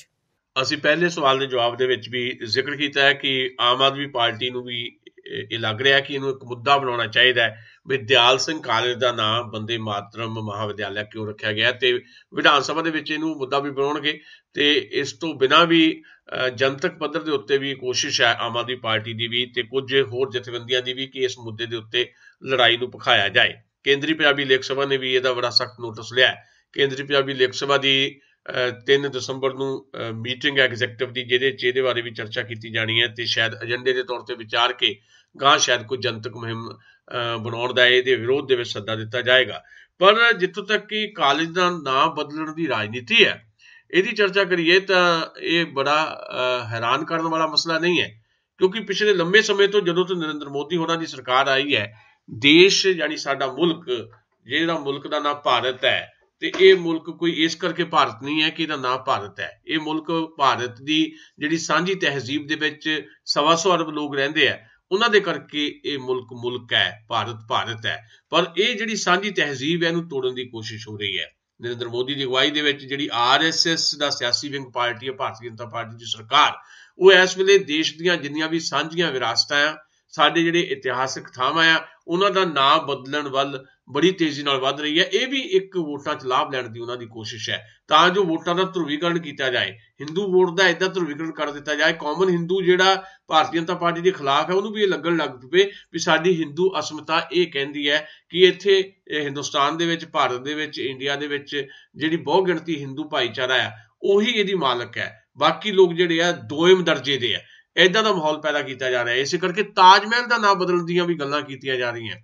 ਅਸੀਂ ਪਹਿਲੇ ਸਵਾਲ ਦੇ ਜਵਾਬ ਦੇ ਵਿੱਚ ਵੀ ਜ਼ਿਕਰ ਕੀਤਾ ਹੈ ਕਿ ਆਮ ਆਦਮੀ ਪਾਰਟੀ ਨੂੰ ਵੀ ਇਹ ਲੱਗ ਰਿਹਾ ਕਿ ਇਹਨੂੰ ਇੱਕ ਮੁੱਦਾ ਬਣਾਉਣਾ ਚਾਹੀਦਾ ਹੈ ਵੀ ਦਿਆਲ ਸਿੰਘ ਕਾਲਜ ਦਾ ਨਾਮ ਵੰਦੇ ਮਾਤਰਮ ਮਹਾਵਿਦਿਆਲਿਆ ਕਿਉਂ ਰੱਖਿਆ ਗਿਆ, ਤੇ ਵਿਧਾਨ ਸਭਾ ਦੇ ਵਿੱਚ ਇਹਨੂੰ ਮੁੱਦਾ ਵੀ ਬਣਾਉਣਗੇ। ਤੇ ਇਸ ਤੋਂ ਬਿਨਾਂ ਵੀ ਜਨਤਕ ਪੱਧਰ ਦੇ ਉੱਤੇ ਵੀ ਕੋਸ਼ਿਸ਼ ਹੈ ਆਮ ਆਦਮੀ ਪਾਰਟੀ ਦੀ ਵੀ ਤੇ ਕੁਝ ਹੋਰ ਜਥੇਬੰਦੀਆਂ ਦੀ ਵੀ ਕਿ ਇਸ ਮੁੱਦੇ ਦੇ ਉੱਤੇ ਲੜਾਈ ਨੂੰ ਭਖਾਇਆ ਜਾਏ। ਕੇਂਦਰੀ ਪੰਜਾਬੀ ਲੇਖ ਸਭਾ ਨੇ ਵੀ ਇਹਦਾ ਬੜਾ ਸਖਤ ਨੋਟਿਸ ਲਿਆ। ਕੇਂਦਰੀ ਪੰਜਾਬੀ ਲੇਖ ਸਭਾ ਦੀ 3 ਦਸੰਬਰ ਨੂੰ ਮੀਟਿੰਗ ਐਗਜ਼ੈਕਟਿਵ ਦੀ, ਜਿਹਦੇ 'ਚ ਇਹਦੇ ਬਾਰੇ ਵੀ ਚਰਚਾ ਕੀਤੀ ਜਾਣੀ ਹੈ ਤੇ ਸ਼ਾਇਦ ਏਜੰਡੇ ਦੇ ਤੌਰ ਤੇ ਵਿਚਾਰ ਕੇ ਗਾਂ ਸ਼ਾਇਦ ਕੋਈ ਜਨਤਕ ਮੁਹਿੰਮ ਬਣਾਉਣ ਦਾ ਇਹਦੇ ਵਿਰੋਧ ਦੇ ਵਿੱਚ ਸੱਦਾ ਦਿੱਤਾ ਜਾਏਗਾ। ਪਰ ਜਿੱਥੋਂ ਤੱਕ ਕਿ ਕਾਲਜ ਦਾ ਨਾਮ ਬਦਲਣ ਦੀ ਰਾਜਨੀਤੀ ਹੈ, ਇਹਦੀ ਚਰਚਾ ਕਰੀਏ ਤਾਂ ਇਹ ਬੜਾ ਹੈਰਾਨ ਕਰਨ ਵਾਲਾ ਮਸਲਾ ਨਹੀਂ ਹੈ, ਕਿਉਂਕਿ ਪਿਛਲੇ ਲੰਬੇ ਸਮੇਂ ਤੋਂ ਜਦੋਂ ਤੋਂ ਨਰਿੰਦਰ ਮੋਦੀ ਹੋਰਾਂ ਦੀ ਸਰਕਾਰ ਆਈ ਹੈ, ਦੇਸ਼ ਯਾਨੀ ਸਾਡਾ ਮੁਲਕ, ਜਿਹੜਾ ਮੁਲਕ ਦਾ ਨਾਮ ਭਾਰਤ ਹੈ, ਤੇ ਇਹ ਮੁਲਕ ਕੋਈ ਇਸ ਕਰਕੇ ਭਾਰਤ ਨਹੀਂ ਹੈ ਕਿ ਇਹਦਾ ਨਾਮ ਭਾਰਤ ਹੈ। ਇਹ ਮੁਲਕ ਭਾਰਤ ਦੀ ਜਿਹੜੀ ਸਾਂਝੀ ਤਹਿਜ਼ੀਬ ਦੇ ਵਿੱਚ 125 ਅਰਬ ਲੋਕ ਰਹਿੰਦੇ ਆ, ਉਹਨਾਂ ਦੇ ਕਰਕੇ ਇਹ ਮੁਲਕ ਹੈ, ਭਾਰਤ ਹੈ। ਪਰ ਇਹ ਜਿਹੜੀ ਸਾਂਝੀ ਤਹਿਜ਼ੀਬ ਹੈ, ਇਹਨੂੰ ਤੋੜਨ ਦੀ ਕੋਸ਼ਿਸ਼ ਹੋ ਰਹੀ ਹੈ। ਨਰਿੰਦਰ ਮੋਦੀ ਦੀ ਅਗਵਾਈ ਦੇ ਵਿੱਚ ਜਿਹੜੀ RSS ਦਾ ਸਿਆਸੀ ਵਿੰਗ ਪਾਰਟੀ ਹੈ, ਭਾਰਤੀ ਜਨਤਾ ਪਾਰਟੀ ਦੀ ਸਰਕਾਰ, ਉਹ ਇਸ ਵੇਲੇ ਦੇਸ਼ ਦੀਆਂ ਜਿੰਨੀਆਂ ਵੀ ਸਾਂਝੀਆਂ ਵਿਰਾਸਤਾਂ ਆ, ਸਾਡੇ ਜਿਹੜੇ ਇਤਿਹਾਸਕ ਥਾਵਾਂ ਆ, ਉਹਨਾਂ ਦਾ ਨਾਮ ਬਦਲਣ ਵੱਲ ਬੜੀ ਤੇਜ਼ੀ ਨਾਲ ਵੱਧ ਰਹੀ ਹੈ। ਇਹ ਵੀ ਇੱਕ ਵੋਟਾਂ 'ਚ ਲਾਭ ਲੈਣ ਦੀ ਉਹਨਾਂ ਦੀ ਕੋਸ਼ਿਸ਼ ਹੈ, ਤਾਂ ਜੋ ਵੋਟਾਂ ਦਾ ਧਰੁਵੀਕਰਨ ਕੀਤਾ ਜਾਏ, ਹਿੰਦੂ ਵੋਟ ਦਾ ਇੱਦਾਂ ਧਰੁਵੀਕਰਨ ਕਰ ਦਿੱਤਾ ਜਾਏ, ਕਾਮਨ ਹਿੰਦੂ ਜਿਹੜਾ ਭਾਰਤੀ ਜਨਤਾ ਪਾਰਟੀ ਦੇ ਖਿਲਾਫ ਹੈ ਉਹਨੂੰ ਵੀ ਇਹ ਲੱਗਣ ਲੱਗ ਪਵੇ ਵੀ ਸਾਡੀ ਹਿੰਦੂ ਅਸਮਤਾ ਇਹ ਕਹਿੰਦੀ ਹੈ ਕਿ ਇੱਥੇ ਹਿੰਦੁਸਤਾਨ ਦੇ ਵਿੱਚ, ਭਾਰਤ ਦੇ ਵਿੱਚ, ਇੰਡੀਆ ਦੇ ਵਿੱਚ ਜਿਹੜੀ ਬਹੁ ਗਿਣਤੀ ਹਿੰਦੂ ਭਾਈਚਾਰਾ ਆ ਉਹੀ ਇਹਦੀ ਮਾਲਕ ਹੈ, ਬਾਕੀ ਲੋਕ ਜਿਹੜੇ ਆ ਦੋਇਮ ਦਰਜੇ ਦੇ ਆ। ਇੱਦਾਂ ਦਾ ਮਾਹੌਲ ਪੈਦਾ ਕੀਤਾ ਜਾ ਰਿਹਾ। ਇਸੇ ਕਰਕੇ ਤਾਜ ਮਹਿਲ ਦਾ ਨਾਂ ਬਦਲਣ ਦੀਆਂ ਵੀ ਗੱਲਾਂ ਕੀਤੀਆਂ ਜਾ ਰਹੀਆਂ।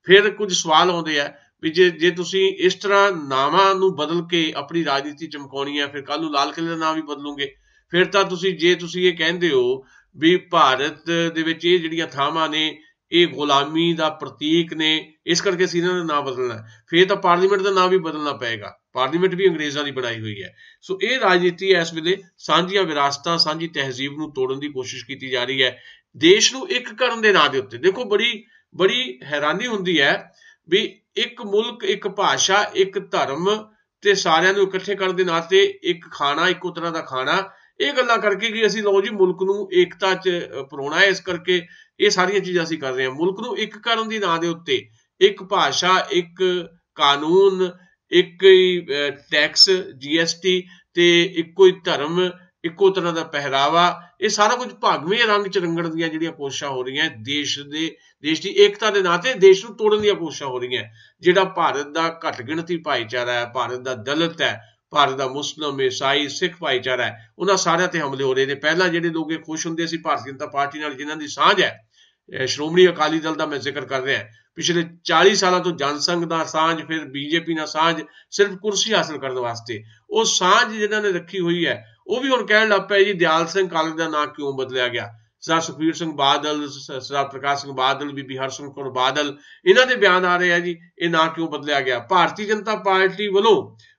ਫਿਰ ਕੁਝ ਸਵਾਲ ਆਉਂਦੇ ਆ ਵੀ ਜੇ ਤੁਸੀਂ ਇਸ ਤਰ੍ਹਾਂ ਨਾਵਾਂ ਨੂੰ ਬਦਲ ਕੇ ਆਪਣੀ ਰਾਜਨੀਤੀ ਚਮਕਾਉਣੀ ਹੈ, ਫਿਰ ਕੱਲ ਨੂੰ ਲਾਲ ਕਿਲ੍ਹੇ ਦਾ ਨਾਂ ਵੀ ਬਦਲੂਗੇ। ਫਿਰ ਤਾਂ ਤੁਸੀਂ ਇਹ ਕਹਿੰਦੇ ਹੋ ਵੀ ਭਾਰਤ ਦੇ ਵਿੱਚ ਇਹ ਜਿਹੜੀਆਂ ਥਾਵਾਂ ਨੇ ਇਹ ਗੁਲਾਮੀ ਦਾ ਪ੍ਰਤੀਕ ਨੇ, ਇਸ ਕਰਕੇ ਅਸੀਂ ਇਹਨਾਂ ਦਾ ਨਾਂ ਬਦਲਣਾ, ਫਿਰ ਤਾਂ ਪਾਰਲੀਮੈਂਟ ਦਾ ਨਾਂ ਵੀ ਬਦਲਣਾ ਪਏਗਾ। ਪਾਰਲੀਮੈਂਟ ਵੀ ਅੰਗਰੇਜ਼ਾਂ ਦੀ ਬਣਾਈ ਹੋਈ ਹੈ। ਸੋ ਇਹ ਰਾਜਨੀਤੀ ਇਸ ਵੇਲੇ ਸਾਂਝੀਆਂ ਵਿਰਾਸਤਾਂ, ਸਾਂਝੀ ਤਹਿਜ਼ੀਬ ਨੂੰ ਤੋੜਨ ਦੀ ਕੋਸ਼ਿਸ਼ ਕੀਤੀ ਜਾ ਰਹੀ ਹੈ, ਦੇਸ਼ ਨੂੰ ਇੱਕ ਕਰਨ ਦੇ ਨਾਂ ਦੇ ਉੱਤੇ। ਦੇਖੋ ਬੜੀ ਹੈਰਾਨੀ ਹੁੰਦੀ ਹੈ ਵੀ ਇੱਕ ਮੁਲਕ, ਇੱਕ ਭਾਸ਼ਾ, ਇੱਕ ਧਰਮ ਤੇ ਸਾਰਿਆਂ ਨੂੰ ਇਕੱਠੇ ਕਰਨ ਦੇ ਨਾਂ ਤੇ ਇੱਕ ਖਾਣਾ, ਇੱਕੋ ਤਰ੍ਹਾਂ ਦਾ ਖਾਣਾ, ਇਹ ਗੱਲਾਂ ਕਰਕੇ ਕਿ ਅਸੀਂ ਲਓ ਜੀ ਮੁਲਕ ਨੂੰ ਏਕਤਾ 'ਚ ਪਰੋਣਾ ਹੈ, ਇਸ ਕਰਕੇ ਇਹ ਸਾਰੀਆਂ ਚੀਜ਼ਾਂ ਅਸੀਂ ਕਰ ਰਹੇ ਹਾਂ। ਮੁਲਕ ਨੂੰ ਇੱਕ ਕਰਨ ਦੀ ਨਾਂ ਦੇ ਉੱਤੇ ਇੱਕ ਭਾਸ਼ਾ, ਇੱਕ ਕਾਨੂੰਨ, ਇੱਕ ਹੀ ਟੈਕਸ, GST ਤੇ ਇੱਕੋ ਹੀ ਧਰਮ, ਇੱਕੋ ਤਰ੍ਹਾਂ ਦਾ ਪਹਿਰਾਵਾ, ਇਹ ਸਾਰਾ ਕੁਝ ਭਾਗਵੇਂ ਰੰਗ 'ਚ ਰੰਗਣ ਦੀਆਂ ਜਿਹੜੀਆਂ ਕੋਸ਼ਿਸ਼ਾਂ ਹੋ ਰਹੀਆਂ, ਦੇਸ਼ ਦੀ ਏਕਤਾ ਦੇ ਨਾਂ ਤੇ ਦੇਸ਼ ਨੂੰ ਤੋੜਨ ਦੀਆਂ ਕੋਸ਼ਿਸ਼ਾਂ ਹੋ ਰਹੀਆਂ। ਜਿਹੜਾ ਭਾਰਤ ਦਾ ਘੱਟ ਗਿਣਤੀ ਭਾਈਚਾਰਾ ਹੈ, ਭਾਰਤ ਦਾ ਦਲਿਤ ਹੈ, ਭਾਰਤ ਦਾ ਮੁਸਲਿਮ, ਈਸਾਈ, ਸਿੱਖ ਭਾਈਚਾਰਾ ਹੈ, ਉਹਨਾਂ ਸਾਰਿਆਂ ਤੇ ਹਮਲੇ ਹੋ ਰਹੇ ਨੇ। ਪਹਿਲਾਂ ਜਿਹੜੇ ਲੋਕ ਇਹ ਖੁਸ਼ ਹੁੰਦੇ ਸੀ ਭਾਰਤੀ ਜਨਤਾ ਪਾਰਟੀ ਨਾਲ, ਜਿਨ੍ਹਾਂ ਦੀ ਸਾਂਝ ਹੈ, ਸ਼੍ਰੋਮਣੀ ਅਕਾਲੀ ਦਲ ਦਾ ਮੈਂ ਜ਼ਿਕਰ ਕਰ ਰਿਹਾ, ਪਿਛਲੇ 40 ਸਾਲਾਂ ਤੋਂ ਜਨਸੰਘ ਦਾ ਸਾਂਝ, ਫਿਰ BJP ਨਾਲ ਸਾਂਝ, ਸਿਰਫ ਕੁਰਸੀ ਹਾਸਲ ਕਰਨ ਵਾਸਤੇ, ਉਹ ਸਾਂਝ ਜਿਨ੍ਹਾਂ ਨੇ ਰੱਖੀ ਹੋਈ ਹੈ, ਉਹ ਵੀ ਹੁਣ ਕਹਿਣ ਲੱਗ ਪਏ ਜੀ ਦਿਆਲ ਸਿੰਘ ਕਾਲਜ ਦਾ ਨਾਂ ਕਿਉਂ ਬਦਲਿਆ ਗਿਆ। ਸਰਦਾਰ ਸੁਖਬੀਰ ਸਿੰਘ ਬਾਦਲ, ਸਰਦਾਰ ਪ੍ਰਕਾਸ਼ ਸਿੰਘ ਬਾਦਲ, ਬੀਬੀ ਹਰਸਿਮਰਤ ਕੌਰ ਬਾਦਲ, ਇਹਨਾਂ ਦੇ ਬਿਆਨ ਆ ਰਹੇ ਆ ਜੀ ਇਹ ਨਾਂ ਕਿਉਂ ਬਦਲਿਆ ਗਿਆ। ਭਾਰਤੀ ਜਨਤਾ ਪਾਰਟੀ ਵੱਲੋਂ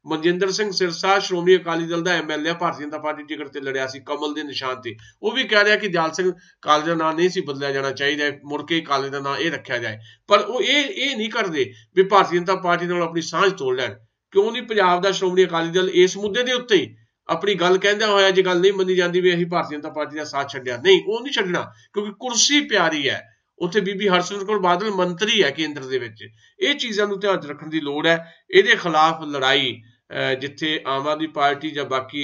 ਮਨਜਿੰਦਰ ਸਿੰਘ ਸਿਰਸਾ ਸ਼੍ਰੋਮਣੀ ਅਕਾਲੀ ਦਲ ਦਾ MLA Bharatiya Janata party ticket ਤੇ ਲੜਿਆ ਸੀ ਕਮਲ ਦੇ ਨਿਸ਼ਾਨ ਤੇ, ਉਹ ਵੀ ਕਹਿ ਰਿਹਾ ਕਿ ਦਿਆਲ ਸਿੰਘ ਕਾਲਜ ਦਾ ਨਾਂ ਨਹੀਂ ਸੀ ਬਦਲਿਆ ਜਾਣਾ ਚਾਹੀਦਾ, ਮੁੜ ਕੇ ਕਾਲਜ ਦਾ ਨਾਂ ਇਹ ਰੱਖਿਆ ਜਾਏ। ਪਰ ਉਹ ਇਹ ਨਹੀਂ ਕਰਦੇ ਵੀ ਭਾਰਤੀ ਜਨਤਾ ਪਾਰਟੀ ਨਾਲ ਆਪਣੀ ਸਾਂਝ ਤੋੜ ਲੈਣ। ਕਿਉਂ ਨਹੀਂ ਪੰਜਾਬ ਦਾ ਸ਼੍ਰੋਮਣੀ ਅਕਾਲੀ ਦਲ ਇਸ ਮੁੱਦੇ ਦੇ ਉੱਤੇ ਹੀ ਆਪਣੀ ਗੱਲ ਕਹਿੰਦਾ ਹੋਇਆ, ਜੇ ਗੱਲ ਨਹੀਂ ਮੰਨੀ ਜਾਂਦੀ ਵੀ ਅਸੀਂ ਭਾਰਤੀ ਜਨਤਾ ਪਾਰਟੀ ਦਾ ਸਾਥ ਛੱਡਿਆ, ਨਹੀਂ, ਉਹ ਨਹੀਂ ਛੱਡਣਾ, ਕਿਉਂਕਿ ਕੁਰਸੀ ਪਿਆਰੀ ਹੈ। ਉੱਥੇ ਬੀਬੀ ਹਰਸਿਮਰਤ ਕੌਰ ਬਾਦਲ ਮੰਤਰੀ ਹੈ ਕੇਂਦਰ ਦੇ ਵਿੱਚ। ਇਹ ਚੀਜ਼ਾਂ ਨੂੰ ਧਿਆਨ 'ਚ ਰੱਖਣ ਦੀ ਲੋੜ ਹੈ। ਇਹਦੇ ਖਿਲਾਫ ਲੜਾਈ ਜਿੱਥੇ ਆਮ ਆਦਮੀ ਪਾਰਟੀ ਜਾਂ ਬਾਕੀ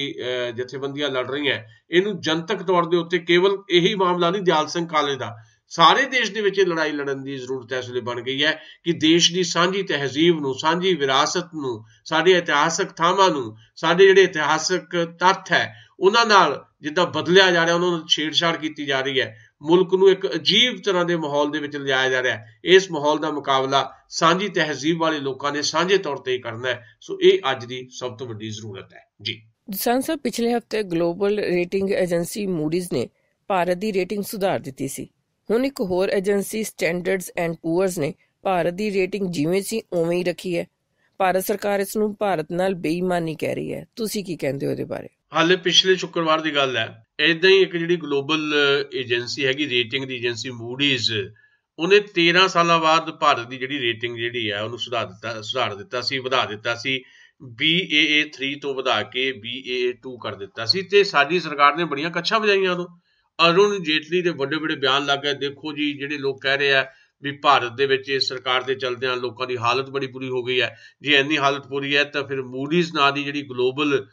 ਜਥੇਬੰਦੀਆਂ ਲੜ ਰਹੀਆਂ, ਇਹਨੂੰ ਜਨਤਕ ਤੌਰ ਦੇ ਉੱਤੇ ਕੇਵਲ ਇਹੀ ਮਾਮਲਾ ਨਹੀਂ ਦਿਆਲ ਸਿੰਘ ਕਾਲਜ ਦਾ, ਸਾਰੇ ਦੇਸ਼ ਦੇ ਵਿੱਚ ਇਹ ਲੜਾਈ ਲੜਨ ਦੀ ਜ਼ਰੂਰਤ ਇਸ ਵੇਲੇ ਬਣ ਗਈ ਹੈ ਕਿ ਦੇਸ਼ ਦੀ ਸਾਂਝੀ ਤਹਿਜ਼ੀਬ ਨੂੰ, ਸਾਂਝੀ ਵਿਰਾਸਤ ਨੂੰ, ਸਾਡੇ ਇਤਿਹਾਸਕ ਥਾਵਾਂ ਨੂੰ, ਸਾਡੇ ਜਿਹੜੇ ਇਤਿਹਾਸਕ ਤੱਥ ਹੈ ਉਹਨਾਂ ਨਾਲ ਜਿੱਦਾਂ ਬਦਲਿਆ ਜਾ ਰਿਹਾ, ਉਹਨਾਂ ਨੂੰ ਛੇੜਛਾੜ ਕੀਤੀ ਜਾ ਰਹੀ ਹੈ, ਮੁਲਕ ਨੂੰ ਇੱਕ ਅਜੀਬ ਤਰ੍ਹਾਂ ਦੇ ਮਾਹੌਲ ਦੇ ਵਿੱਚ ਲਿਜਾਇਆ ਜਾ ਰਿਹਾ ਹੈ। ਇਸ ਮਾਹੌਲ ਦਾ ਮੁਕਾਬਲਾ ਸਾਂਝੀ ਤਹਿਜ਼ੀਬ ਵਾਲੇ ਲੋਕਾਂ ਨੇ ਸਾਂਝੇ ਤੌਰ ਤੇ ਹੀ ਕਰਨਾ ਹੈ। ਸੋ ਇਹ ਅੱਜ ਦੀ ਸਭ ਤੋਂ ਵੱਡੀ ਜ਼ਰੂਰਤ ਹੈ ਜੀ। ਦਸਾਂਝ ਸਾਹਿਬ, ਪਿਛਲੇ ਹਫ਼ਤੇ ਗਲੋਬਲ ਰੇਟਿੰਗ ਏਜੰਸੀ ਮੂਡੀਜ਼ ਨੇ ਭਾਰਤ ਦੀ ਰੇਟਿੰਗ ਸੁਧਾਰ ਦਿੱਤੀ ਸੀ। ਹੁਣ ਇੱਕ ਹੋਰ ਏਜੰਸੀ ਸਟੈਂਡਰਡਸ ਐਂਡ ਪੂਅਰਸ ਨੇ ਭਾਰਤ ਦੀ ਰੇਟਿੰਗ ਜਿਵੇਂ ਸੀ ਉਵੇਂ ਹੀ ਰੱਖੀ ਹੈ। ਭਾਰਤ ਸਰਕਾਰ ਇਸ ਨੂੰ ਭਾਰਤ ਨਾਲ ਬੇਈਮਾਨੀ ਕਹਿ ਰਹੀ ਹੈ, ਤੁਸੀਂ ਕੀ ਕਹਿੰਦੇ ਹੋ ਇਹਦੇ ਬਾਰੇ? ਹਾਲੇ ਪਿਛਲੇ ਸ਼ੁੱਕਰਵਾਰ ਦੀ ਗੱਲ ਹੈ, ਏਦਾਂ ਹੀ ਇੱਕ ਜਿਹੜੀ ਗਲੋਬਲ ਏਜੰਸੀ ਹੈਗੀ, ਰੇਟਿੰਗ ਦੀ ਏਜੰਸੀ ਮੂਡੀਜ਼, ਉਹਨੇ 13 ਸਾਲਾਂ ਬਾਅਦ ਭਾਰਤ ਦੀ ਜਿਹੜੀ ਰੇਟਿੰਗ ਜਿਹੜੀ ਹੈ ਉਹਨੂੰ ਸੁਧਾਰ ਦਿੱਤਾ ਸੀ, ਵਧਾ ਦਿੱਤਾ ਸੀ। BAA3 ਤੋਂ ਵਧਾ ਕੇ BAA2 ਕਰ ਦਿੱਤਾ ਸੀ। ਤੇ ਸਾਡੀ ਸਰਕਾਰ ਨੇ ਬੜੀਆਂ ਕੱਛਾਂ ਵਜਾਈਆਂ ਉਦੋਂ। ਅਰੁਣ ਜੇਟਲੀ ਦੇ ਵੱਡੇ ਵੱਡੇ ਬਿਆਨ ਲੱਗ ਗਏ, ਦੇਖੋ ਜੀ ਜਿਹੜੇ ਲੋਕ ਕਹਿ ਰਹੇ ਆ ਵੀ ਭਾਰਤ ਦੇ ਵਿੱਚ ਇਸ ਸਰਕਾਰ ਦੇ ਚਲਦਿਆਂ ਲੋਕਾਂ ਦੀ ਹਾਲਤ ਬੜੀ ਬੁਰੀ ਹੋ ਗਈ ਹੈ, ਜੇ ਇੰਨੀ ਹਾਲਤ ਬੁਰੀ ਹੈ ਤਾਂ ਫਿਰ ਮੂਡੀਜ਼ ਨਾਂ ਦੀ ਜਿਹੜੀ ਗਲੋਬਲ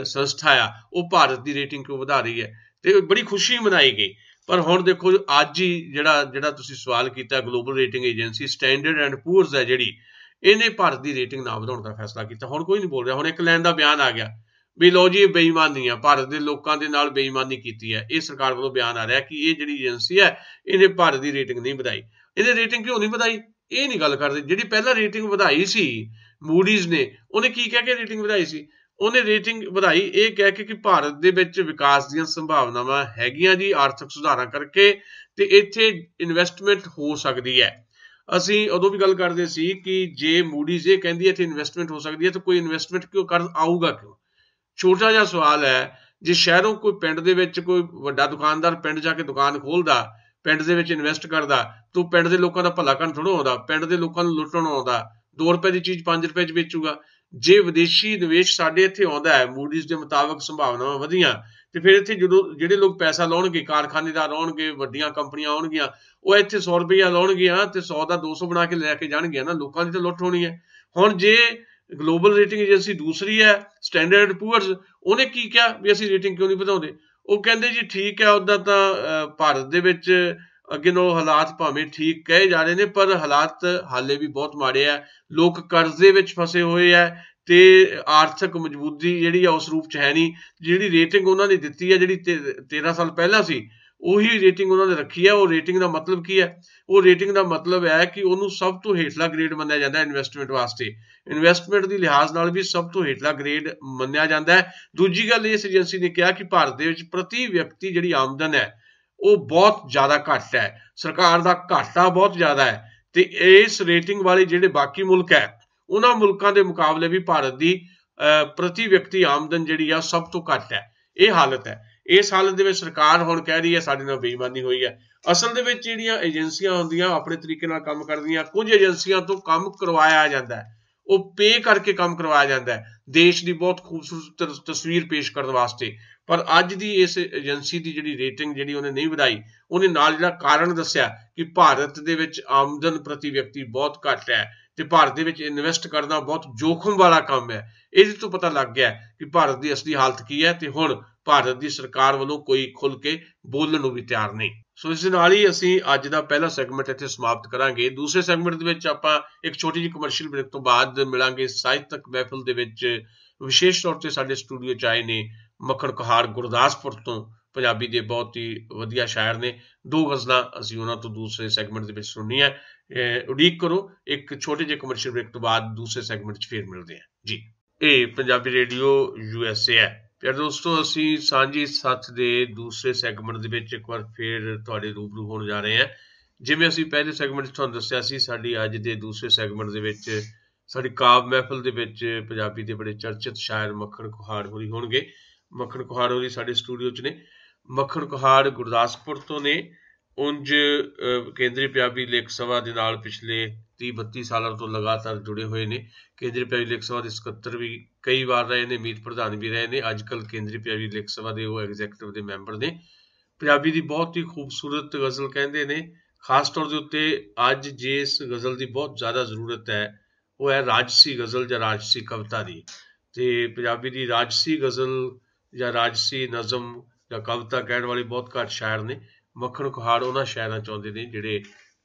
ਸੰਸਥਾ ਆ ਉਹ ਭਾਰਤ ਦੀ ਰੇਟਿੰਗ ਕਿਉਂ ਵਧਾ ਰਹੀ ਹੈ। ਤੇ ਬੜੀ ਖੁਸ਼ੀ ਮਨਾਈ ਗਈ। ਪਰ ਹੁਣ ਦੇਖੋ ਅੱਜ ਹੀ ਜਿਹੜਾ ਤੁਸੀਂ ਸਵਾਲ ਕੀਤਾ, global rating agency Standard and Poor's ਹੈ ਜਿਹੜੀ, ਇਹਨੇ ਭਾਰਤ ਦੀ ਰੇਟਿੰਗ ਨਾ ਵਧਾਉਣ ਦਾ ਫੈਸਲਾ ਕੀਤਾ। ਹੁਣ ਕੋਈ ਨਹੀਂ ਬੋਲ ਰਿਹਾ, ਹੁਣ ਇੱਕ ਲਾਈਨ ਦਾ ਬਿਆਨ ਆ ਗਿਆ ਵੀ ਲਓ ਜੀ ਇਹ ਬੇਈਮਾਨੀ ਆ, ਭਾਰਤ ਦੇ ਲੋਕਾਂ ਦੇ ਨਾਲ ਬੇਈਮਾਨੀ ਕੀਤੀ ਹੈ। ਇਹ ਸਰਕਾਰ ਵੱਲੋਂ ਬਿਆਨ ਆ ਰਿਹਾ ਕਿ ਇਹ ਜਿਹੜੀ ਏਜੰਸੀ ਹੈ ਇਹਨੇ ਭਾਰਤ ਦੀ ਰੇਟਿੰਗ ਨਹੀਂ ਵਧਾਈ। ਇਹਨੇ ਰੇਟਿੰਗ ਕਿਉਂ ਨਹੀਂ ਵਧਾਈ ਇਹ ਨਹੀਂ ਗੱਲ ਕਰਦੇ। ਜਿਹੜੀ ਪਹਿਲਾਂ ਰੇਟਿੰਗ ਵਧਾਈ ਸੀ ਮੂਡੀਜ਼ ਨੇ, ਉਹਨੇ ਕੀ ਕਹਿ ਕੇ ਰੇਟਿੰਗ ਵਧਾਈ ਸੀ? ਉਹਨੇ ਰੇਟਿੰਗ ਵਧਾਈ ਇਹ ਕਹਿ ਕੇ ਕਿ ਭਾਰਤ ਦੇ ਵਿੱਚ ਵਿਕਾਸ ਦੀਆਂ ਸੰਭਾਵਨਾਵਾਂ ਹੈਗੀਆਂ ਜੀ, ਆਰਥਿਕ ਸੁਧਾਰਾਂ ਕਰਕੇ, ਤੇ ਇੱਥੇ ਇਨਵੈਸਟਮੈਂਟ ਹੋ ਸਕਦੀ ਹੈ। ਅਸੀਂ ਉਦੋਂ ਵੀ ਗੱਲ ਕਰਦੇ ਸੀ ਕਿ ਜੇ ਮੂਡੀਜ਼ ਇਹ ਕਹਿੰਦੀ ਹੈ ਇੱਥੇ ਇਨਵੈਸਟਮੈਂਟ ਹੋ ਸਕਦੀ ਹੈ ਤਾਂ ਕੋਈ ਇਨਵੈਸਟਮੈਂਟ ਕਿਉਂ ਆਊਗਾ ਕਿਉਂ? ਛੋਟਾ ਜਿਹਾ ਸਵਾਲ ਹੈ, ਜੇ ਸ਼ਹਿਰੋਂ ਕੋਈ ਪਿੰਡ ਦੇ ਵਿੱਚ ਕੋਈ ਵੱਡਾ ਦੁਕਾਨਦਾਰ ਪਿੰਡ ਜਾ ਕੇ ਦੁਕਾਨ ਖੋਲਦਾ, ਪਿੰਡ ਦੇ ਵਿੱਚ ਇਨਵੈਸਟ ਕਰਦਾ, ਤਾਂ ਪਿੰਡ ਦੇ ਲੋਕਾਂ ਦਾ ਭਲਾ ਕਰਨ ਥੋੜ੍ਹਾ ਆਉਂਦਾ, ਪਿੰਡ ਦੇ ਲੋਕਾਂ ਨੂੰ ਲੁੱਟਣ ਆਉਂਦਾ। 2 ਰੁਪਏ ਦੀ ਚੀਜ਼ 5 ਰੁਪਏ 'ਚ ਵੇਚੂਗਾ। ਜੇ ਵਿਦੇਸ਼ੀ ਨਿਵੇਸ਼ ਸਾਡੇ ਇੱਥੇ ਆਉਂਦਾ ਹੈ, ਮੂਡੀਜ਼ ਦੇ ਮੁਤਾਬਕ ਸੰਭਾਵਨਾਵਾਂ ਵਧੀਆਂ, ਤੇ ਫਿਰ ਇੱਥੇ ਜਦੋਂ ਜਿਹੜੇ ਲੋਕ ਪੈਸਾ ਲਾਉਣਗੇ, ਕਾਰਖਾਨੇਦਾਰ ਆਉਣਗੇ, ਵੱਡੀਆਂ ਕੰਪਨੀਆਂ ਆਉਣਗੀਆਂ, ਉਹ ਇੱਥੇ 100 ਰੁਪਈਆ ਲਾਉਣਗੀਆਂ ਤੇ 100 ਦਾ 200 ਬਣਾ ਕੇ ਲੈ ਕੇ ਜਾਣਗੀਆਂ ਨਾ, ਲੋਕਾਂ ਦੀ ਤਾਂ ਲੁੱਟ ਹੋਣੀ ਹੈ। ਹੁਣ ਜੇ ਗਲੋਬਲ ਰੇਟਿੰਗ ਏਜੰਸੀ ਦੂਸਰੀ ਹੈ ਸਟੈਂਡਰਡ ਪੂਅਰਸ, ਉਹਨੇ ਕੀ ਕਿਹਾ ਵੀ ਅਸੀਂ ਰੇਟਿੰਗ ਕਿਉਂ ਨਹੀਂ ਵਧਾਉਂਦੇ? ਉਹ ਕਹਿੰਦੇ ਜੀ ਠੀਕ ਹੈ, ਉੱਦਾਂ ਤਾਂ ਭਾਰਤ ਦੇ ਵਿੱਚ ਅੱਗੇ ਨਾਲੋਂ ਹਾਲਾਤ ਭਾਵੇਂ ਠੀਕ ਕਹੇ ਜਾ ਰਹੇ ਨੇ, ਪਰ ਹਾਲਾਤ ਹਾਲੇ ਵੀ ਬਹੁਤ ਮਾੜੇ ਆ, ਲੋਕ ਕਰਜ਼ੇ ਵਿੱਚ ਫਸੇ ਹੋਏ ਆ ਤੇ ਆਰਥਿਕ ਮਜ਼ਬੂਤੀ ਜਿਹੜੀ ਆ ਉਸ ਰੂਪ 'ਚ ਹੈ ਨਹੀਂ। ਜਿਹੜੀ ਰੇਟਿੰਗ ਉਹਨਾਂ ਨੇ ਦਿੱਤੀ ਹੈ, ਜਿਹੜੀ 13 ਸਾਲ ਪਹਿਲਾਂ ਸੀ, ਉਹੀ ਰੇਟਿੰਗ ਉਹਨਾਂ ਨੇ ਰੱਖੀ ਹੈ। ਉਹ ਰੇਟਿੰਗ ਦਾ ਮਤਲਬ ਕੀ ਹੈ? ਉਹ ਰੇਟਿੰਗ ਦਾ ਮਤਲਬ ਹੈ ਕਿ ਉਹਨੂੰ ਸਭ ਤੋਂ ਹੇਠਲਾ ਗ੍ਰੇਡ ਮੰਨਿਆ ਜਾਂਦਾ ਹੈ ਇਨਵੈਸਟਮੈਂਟ ਵਾਸਤੇ, ਇਨਵੈਸਟਮੈਂਟ ਦੀ ਲਿਹਾਜ਼ ਨਾਲ ਵੀ ਸਭ ਤੋਂ ਹੇਠਲਾ ਗ੍ਰੇਡ ਮੰਨਿਆ ਜਾਂਦਾ ਹੈ। ਦੂਜੀ ਗੱਲ, ਇਸ ਏਜੰਸੀ ਨੇ ਕਿਹਾ ਕਿ ਭਾਰਤ ਦੇ ਵਿੱਚ ਪ੍ਰਤੀ ਵਿਅਕਤੀ ਜਿਹੜੀ ਆਮਦਨ ਹੈ ਉਹ ਬਹੁਤ ਜ਼ਿਆਦਾ ਘੱਟ ਹੈ, ਸਰਕਾਰ ਦਾ ਘਾਟਾ ਬਹੁਤ ਜ਼ਿਆਦਾ ਹੈ, ਤੇ ਇਸ ਰੇਟਿੰਗ ਵਾਲੇ ਜਿਹੜੇ ਬਾਕੀ ਮੁਲਕ ਹੈ ਉਹਨਾਂ ਮੁਲਕਾਂ ਦੇ ਮੁਕਾਬਲੇ ਵੀ ਭਾਰਤ ਦੀ ਪ੍ਰਤੀ ਵਿਅਕਤੀ ਆਮਦਨ ਜਿਹੜੀ ਆ ਸਭ ਤੋਂ ਘੱਟ ਹੈ। ਇਹ ਹਾਲਤ ਹੈ। ਇਸ ਹਾਲਤ ਦੇ ਵਿੱਚ ਸਰਕਾਰ ਹੁਣ ਕਹਿ ਰਹੀ ਹੈ ਸਾਡੇ ਨਾਲ ਬੇਈਮਾਨੀ ਹੋਈ ਹੈ। ਅਸਲ ਦੇ ਵਿੱਚ ਜਿਹੜੀਆਂ ਏਜੰਸੀਆਂ ਹੁੰਦੀਆਂ ਆਪਣੇ ਤਰੀਕੇ ਨਾਲ ਕੰਮ ਕਰਦੀਆਂ, ਕੁਝ ਏਜੰਸੀਆਂ ਤੋਂ ਕੰਮ ਕਰਵਾਇਆ ਜਾਂਦਾ ਹੈ, ਉਹ ਪੇ ਕਰਕੇ ਕੰਮ ਕਰਵਾਇਆ ਜਾਂਦਾ ਹੈ ਦੇਸ਼ ਦੀ ਬਹੁਤ ਖੂਬਸੂਰਤ ਤਸਵੀਰ ਪੇਸ਼ ਕਰਨ ਵਾਸਤੇ। ਪਰ ਅੱਜ ਦੀ ਇਸ ਏਜੰਸੀ ਦੀ ਜਿਹੜੀ ਰੇਟਿੰਗ ਜਿਹੜੀ ਉਹਨੇ ਨਹੀਂ ਵਧਾਈ, ਉਹਨੇ ਨਾਲ ਜਿਹੜਾ ਕਾਰਨ ਦੱਸਿਆ ਕਿ ਭਾਰਤ ਦੇ ਵਿੱਚ ਆਮਦਨ ਪ੍ਰਤੀ ਵਿਅਕਤੀ ਬਹੁਤ ਘੱਟ ਹੈ ਤੇ ਭਾਰਤ ਦੇ ਵਿੱਚ ਇਨਵੈਸਟ ਕਰਨਾ ਬਹੁਤ ਜੋਖਮ ਵਾਲਾ ਕੰਮ ਹੈ। ਇਹਦੇ ਤੋਂ ਪਤਾ ਲੱਗ ਗਿਆ ਕਿ ਭਾਰਤ ਦੀ ਅਸਲੀ ਹਾਲਤ ਕੀ ਹੈ ਤੇ ਹੁਣ ਭਾਰਤ ਦੀ ਸਰਕਾਰ ਵੱਲੋਂ ਕੋਈ ਖੁੱਲ ਕੇ ਬੋਲਣ ਨੂੰ ਵੀ ਤਿਆਰ ਨਹੀਂ। ਸੋ ਇਸ ਦੇ ਨਾਲ ਹੀ ਅਸੀਂ ਅੱਜ ਦਾ ਪਹਿਲਾ ਸੈਗਮੈਂਟ ਇੱਥੇ ਸਮਾਪਤ ਕਰਾਂਗੇ। ਦੂਸਰੇ ਸੈਗਮੈਂਟ ਦੇ ਵਿੱਚ ਆਪਾਂ ਇੱਕ ਛੋਟੀ ਜਿਹੀ ਕਮਰਸ਼ੀਅਲ ਬ੍ਰੇਕ ਤੋਂ ਬਾਅਦ ਮਿਲਾਂਗੇ। ਸਾਹਿਤਕ ਮਹਿਫਿਲ ਦੇ ਵਿੱਚ ਵਿਸ਼ੇਸ਼ ਤੌਰ ਤੇ ਸਾਡੇ ਸਟੂਡੀਓ 'ਚ ਆਏ ਨੇ ਮੱਖਣ ਕੁਹਾੜ ਗੁਰਦਾਸਪੁਰ ਤੋਂ, ਪੰਜਾਬੀ ਦੇ ਬਹੁਤ ਹੀ ਵਧੀਆ ਸ਼ਾਇਰ ਨੇ। 2 ਗਜ਼ਲਾਂ ਅਸੀਂ ਉਹਨਾਂ ਤੋਂ ਦੂਸਰੇ ਸੈਗਮੈਂਟ ਦੇ ਵਿੱਚ ਸੁਣਨੀਆਂ। ਉਡੀਕ ਕਰੋ, ਇੱਕ ਛੋਟੇ ਜਿਹੇ ਕਮਰਸ਼ੀਅਲ ਬ੍ਰੇਕ ਤੋਂ ਬਾਅਦ ਦੂਸਰੇ ਸੈਗਮੈਂਟ 'ਚ ਫੇਰ ਮਿਲਦੇ ਹਾਂ ਜੀ। ਇਹ ਪੰਜਾਬੀ ਰੇਡੀਓ USA ਹੈ। ਪਿਆਰੇ ਦੋਸਤੋ, ਅਸੀਂ ਸਾਂਝੀ ਸੱਥ ਦੇ ਦੂਸਰੇ ਸੈਗਮੈਂਟ ਦੇ ਵਿੱਚ ਇੱਕ ਵਾਰ ਫੇਰ ਤੁਹਾਡੇ ਰੂਬਰੂ ਹੋਣ ਜਾ ਰਹੇ ਹਾਂ। ਜਿਵੇਂ ਅਸੀਂ ਪਹਿਲੇ ਸੈਗਮੈਂਟ 'ਚ ਤੁਹਾਨੂੰ ਦੱਸਿਆ ਸੀ, ਸਾਡੀ ਅੱਜ ਦੇ ਦੂਸਰੇ ਸੈਗਮੈਂਟ ਦੇ ਵਿੱਚ ਸਾਡੀ ਕਾਵਿ ਮਹਿਫਿਲ ਦੇ ਵਿੱਚ ਪੰਜਾਬੀ ਦੇ ਬੜੇ ਚਰਚਿਤ ਸ਼ਾਇਰ ਮੱਖਣ ਕੁਹਾੜ ਹੋਰੀ ਹੋਣਗੇ। ਮੱਖਣ ਕੁਹਾੜ ਹੋਰੀ ਸਾਡੇ ਸਟੂਡੀਓ 'ਚ ਨੇ। ਮੱਖਣ ਕੁਹਾੜ ਗੁਰਦਾਸਪੁਰ ਤੋਂ ਨੇ। ਉਂਝ ਕੇਂਦਰੀ ਪੰਜਾਬੀ ਲੇਖ ਸਭਾ ਦੇ ਨਾਲ ਪਿਛਲੇ 30-32 ਸਾਲਾਂ ਤੋਂ ਲਗਾਤਾਰ ਜੁੜੇ ਹੋਏ ਨੇ। ਕੇਂਦਰੀ ਪੰਜਾਬੀ ਲੇਖ ਸਭਾ ਦੇ ਸਕੱਤਰ ਵੀ ਕਈ ਵਾਰ ਰਹੇ ਨੇ, ਮੀਤ ਪ੍ਰਧਾਨ ਵੀ ਰਹੇ ਨੇ। ਅੱਜ ਕੱਲ੍ਹ ਕੇਂਦਰੀ ਪੰਜਾਬੀ ਲੇਖ ਸਭਾ ਦੇ ਉਹ ਐਗਜ਼ੈਕਟਿਵ ਦੇ ਮੈਂਬਰ ਨੇ। ਪੰਜਾਬੀ ਦੀ ਬਹੁਤ ਹੀ ਖੂਬਸੂਰਤ ਗਜ਼ਲ ਕਹਿੰਦੇ ਨੇ। ਖਾਸ ਤੌਰ ਦੇ ਉੱਤੇ ਅੱਜ ਜਿਸ ਗਜ਼ਲ ਦੀ ਬਹੁਤ ਜ਼ਿਆਦਾ ਜ਼ਰੂਰਤ ਹੈ ਉਹ ਹੈ ਰਾਜਸੀ ਗਜ਼ਲ ਜਾਂ ਰਾਜਸੀ ਕਵਿਤਾ ਦੀ। ਤੇ ਪੰਜਾਬੀ ਦੀ ਰਾਜਸੀ ਗਜ਼ਲ ਜਾਂ ਰਾਜਸੀ ਨਜ਼ਮ ਜਾਂ ਕਵਿਤਾ ਕਹਿਣ ਵਾਲੇ ਬਹੁਤ ਘੱਟ ਸ਼ਾਇਰ ਨੇ। ਮੱਖਣ ਕੁਹਾੜ ਉਹਨਾਂ ਸ਼ਾਇਰਾਂ ਚਾਹੁੰਦੇ ਨੇ ਜਿਹੜੇ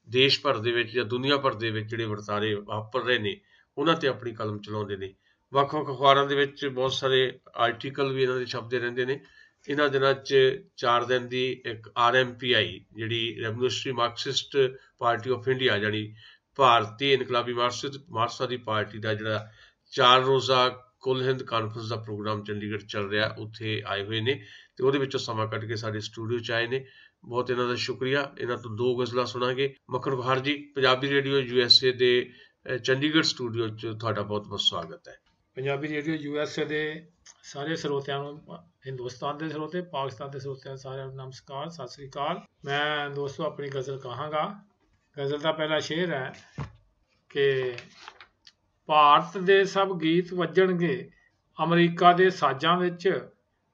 ਦੇਸ਼ ਭਰ ਦੇ ਵਿੱਚ ਜਾਂ ਦੁਨੀਆ ਭਰ ਦੇ ਵਿੱਚ ਜਿਹੜੇ ਵਰਤਾਰੇ ਵਾਪਰ ਰਹੇ ਨੇ ਉਹਨਾਂ ਤੇ ਆਪਣੀ ਕਲਮ ਚਲਾਉਂਦੇ ਨੇ। ਵੱਖ-ਵੱਖ ਅਖਬਾਰਾਂ ਦੇ ਵਿੱਚ ਬਹੁਤ ਸਾਰੇ ਆਰਟੀਕਲ ਵੀ ਇਹਨਾਂ ਦੇ ਛਪਦੇ ਰਹਿੰਦੇ ਨੇ। ਇਹਨਾਂ ਦਿਨਾਂ 'ਚ 4 ਦਿਨ ਦੀ ਇੱਕ RMPI ਜਿਹੜੀ revolutionary Marxist party of India, ਜਿਹੜੀ ਭਾਰਤੀ ਇਨਕਲਾਬੀ ਮਾਰਕਸਵਾਦੀ ਪਾਰਟੀ ਦਾ ਜਿਹੜਾ 4 ਰੋਜ਼ਾ ਕੁੱਲ ਹਿੰਦ ਕਾਨਫਰੰਸ ਦਾ ਪ੍ਰੋਗਰਾਮ ਚੰਡੀਗੜ੍ਹ ਚੱਲ ਰਿਹਾ, ਉੱਥੇ ਆਏ ਹੋਏ ਨੇ ਤੇ ਉਹਦੇ ਵਿੱਚੋਂ ਸਮਾਂ ਕੱਢ ਕੇ ਸਾਡੇ ਸਟੂਡੀਓ 'ਚ ਆਏ ਨੇ। ਬਹੁਤ ਇਹਨਾਂ ਦਾ ਸ਼ੁਕਰੀਆ। ਇਹਨਾਂ ਤੋਂ 2 ਗਜ਼ਲਾਂ ਸੁਣਾਂਗੇ। ਮੱਖਣ ਕੁਹਾੜ ਜੀ, ਪੰਜਾਬੀ ਰੇਡੀਓ USA ਦੇ ਚੰਡੀਗੜ੍ਹ ਸਟੂਡੀਓ 'ਚ ਤੁਹਾਡਾ ਬਹੁਤ ਬਹੁਤ ਸਵਾਗਤ ਹੈ। ਪੰਜਾਬੀ ਰੇਡੀਓ USA ਦੇ ਸਾਰੇ ਸਰੋਤਿਆਂ ਨੂੰ, ਹਿੰਦੁਸਤਾਨ ਦੇ ਸਰੋਤੇ, ਪਾਕਿਸਤਾਨ ਦੇ ਸਰੋਤਿਆਂ ਸਾਰਿਆਂ ਨੂੰ ਨਮਸਕਾਰ, ਸਤਿ ਸ੍ਰੀ ਅਕਾਲ। ਮੈਂ ਦੋਸਤੋ ਆਪਣੀ ਗਜ਼ਲ ਕਹਾਂਗਾ। ਗਜ਼ਲ ਦਾ ਪਹਿਲਾ ਸ਼ੇਰ ਹੈ ਕਿ ਭਾਰਤ ਦੇ ਸਭ ਗੀਤ ਵੱਜਣਗੇ ਅਮਰੀਕਾ ਦੇ ਸਾਜ਼ਾਂ ਵਿੱਚ,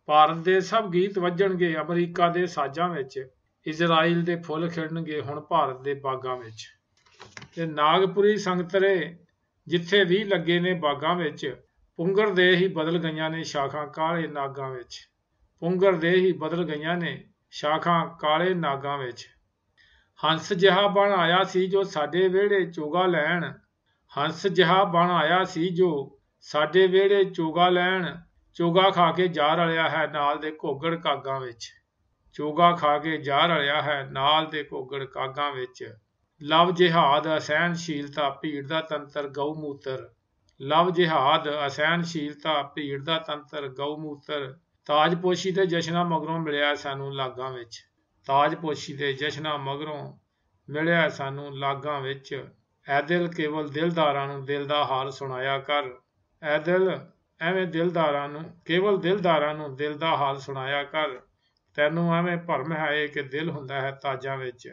ਭਾਰਤ ਦੇ ਸਭ ਗੀਤ ਵੱਜਣਗੇ ਅਮਰੀਕਾ ਦੇ ਸਾਜ਼ਾਂ ਵਿੱਚ, ਇਜ਼ਰਾਈਲ ਦੇ ਫੁੱਲ ਖਿੜਨਗੇ ਹੁਣ ਭਾਰਤ ਦੇ ਬਾਗਾਂ ਵਿੱਚ। ਤੇ ਨਾਗਪੁਰੀ ਸੰਗਤਰੇ ਜਿੱਥੇ ਵੀ ਲੱਗੇ ਨੇ ਬਾਗਾਂ ਵਿੱਚ, ਪੁੰਗਰ ਦੇ ਹੀ ਬਦਲ ਗਈਆਂ ਨੇ ਸ਼ਾਖਾਂ ਕਾਲੇ ਨਾਗਾਂ ਵਿੱਚ, ਪੁੰਗਰ ਦੇ ਹੀ ਬਦਲ ਗਈਆਂ ਨੇ ਸ਼ਾਖਾਂ ਕਾਲੇ ਨਾਗਾਂ ਵਿੱਚ। ਹੰਸ ਜਿਹਾ ਬਣ ਆਇਆ ਸੀ ਜੋ ਸਾਡੇ ਵਿਹੜੇ ਚੋਗਾ ਲੈਣ, ਹੰਸ ਜਿਹਾ ਬਣ ਆਇਆ ਸੀ ਜੋ ਸਾਡੇ ਵਿਹੜੇ ਚੋਗਾ ਲੈਣ, ਚੋਗਾ ਖਾ ਕੇ ਜਾ ਰਲਿਆ ਹੈ ਨਾਲ ਦੇ ਘੋਗੜ ਕਾਗਾਂ ਵਿੱਚ, ਚੋਗਾ ਖਾ ਕੇ ਜਾ ਰਲਿਆ ਹੈ ਨਾਲ ਦੇ ਘੋਗੜ ਕਾਗਾਂ ਵਿੱਚ। ਲਵ ਜਿਹਾਦ ਅਸਹਿਣਸ਼ੀਲਤਾ ਭੀੜ ਦਾ ਤੰਤਰ ਗਊ ਮੂਤਰ, ਲਵ ਜਿਹਾਦ ਅਸਹਿਣਸ਼ੀਲਤਾ ਭੀੜ ਦਾ ਤੰਤਰ ਗਊ ਮੂਤਰ। ਤਾਜਪੋਸ਼ੀ ਦੇ ਜਸ਼ਨਾਂ ਮਗਰੋਂ ਮਿਲਿਆ ਸਾਨੂੰ ਲਾਗਾਂ ਵਿੱਚ, ਤਾਜਪੋਸ਼ੀ ਦੇ ਜਸ਼ਨਾਂ ਮਗਰੋਂ ਮਿਲਿਆ ਸਾਨੂੰ ਲਾਗਾਂ ਵਿੱਚ। ਐ ਦਿਲ ਕੇਵਲ ਦਿਲਦਾਰਾਂ ਨੂੰ ਦਿਲ ਦਾ ਹਾਲ ਸੁਣਾਇਆ ਕਰ, ਐ ਦਿਲ ਐਵੇਂ ਦਿਲਦਾਰਾਂ ਨੂੰ, ਕੇਵਲ ਦਿਲਦਾਰਾਂ ਨੂੰ ਦਿਲ ਦਾ ਹਾਲ ਸੁਣਾਇਆ ਕਰ। ਤੈਨੂੰ ਐਵੇਂ ਭਰਮ ਹੈ ਕਿ ਦਿਲ ਹੁੰਦਾ ਹੈ ਤਾਜਾਂ ਵਿੱਚ।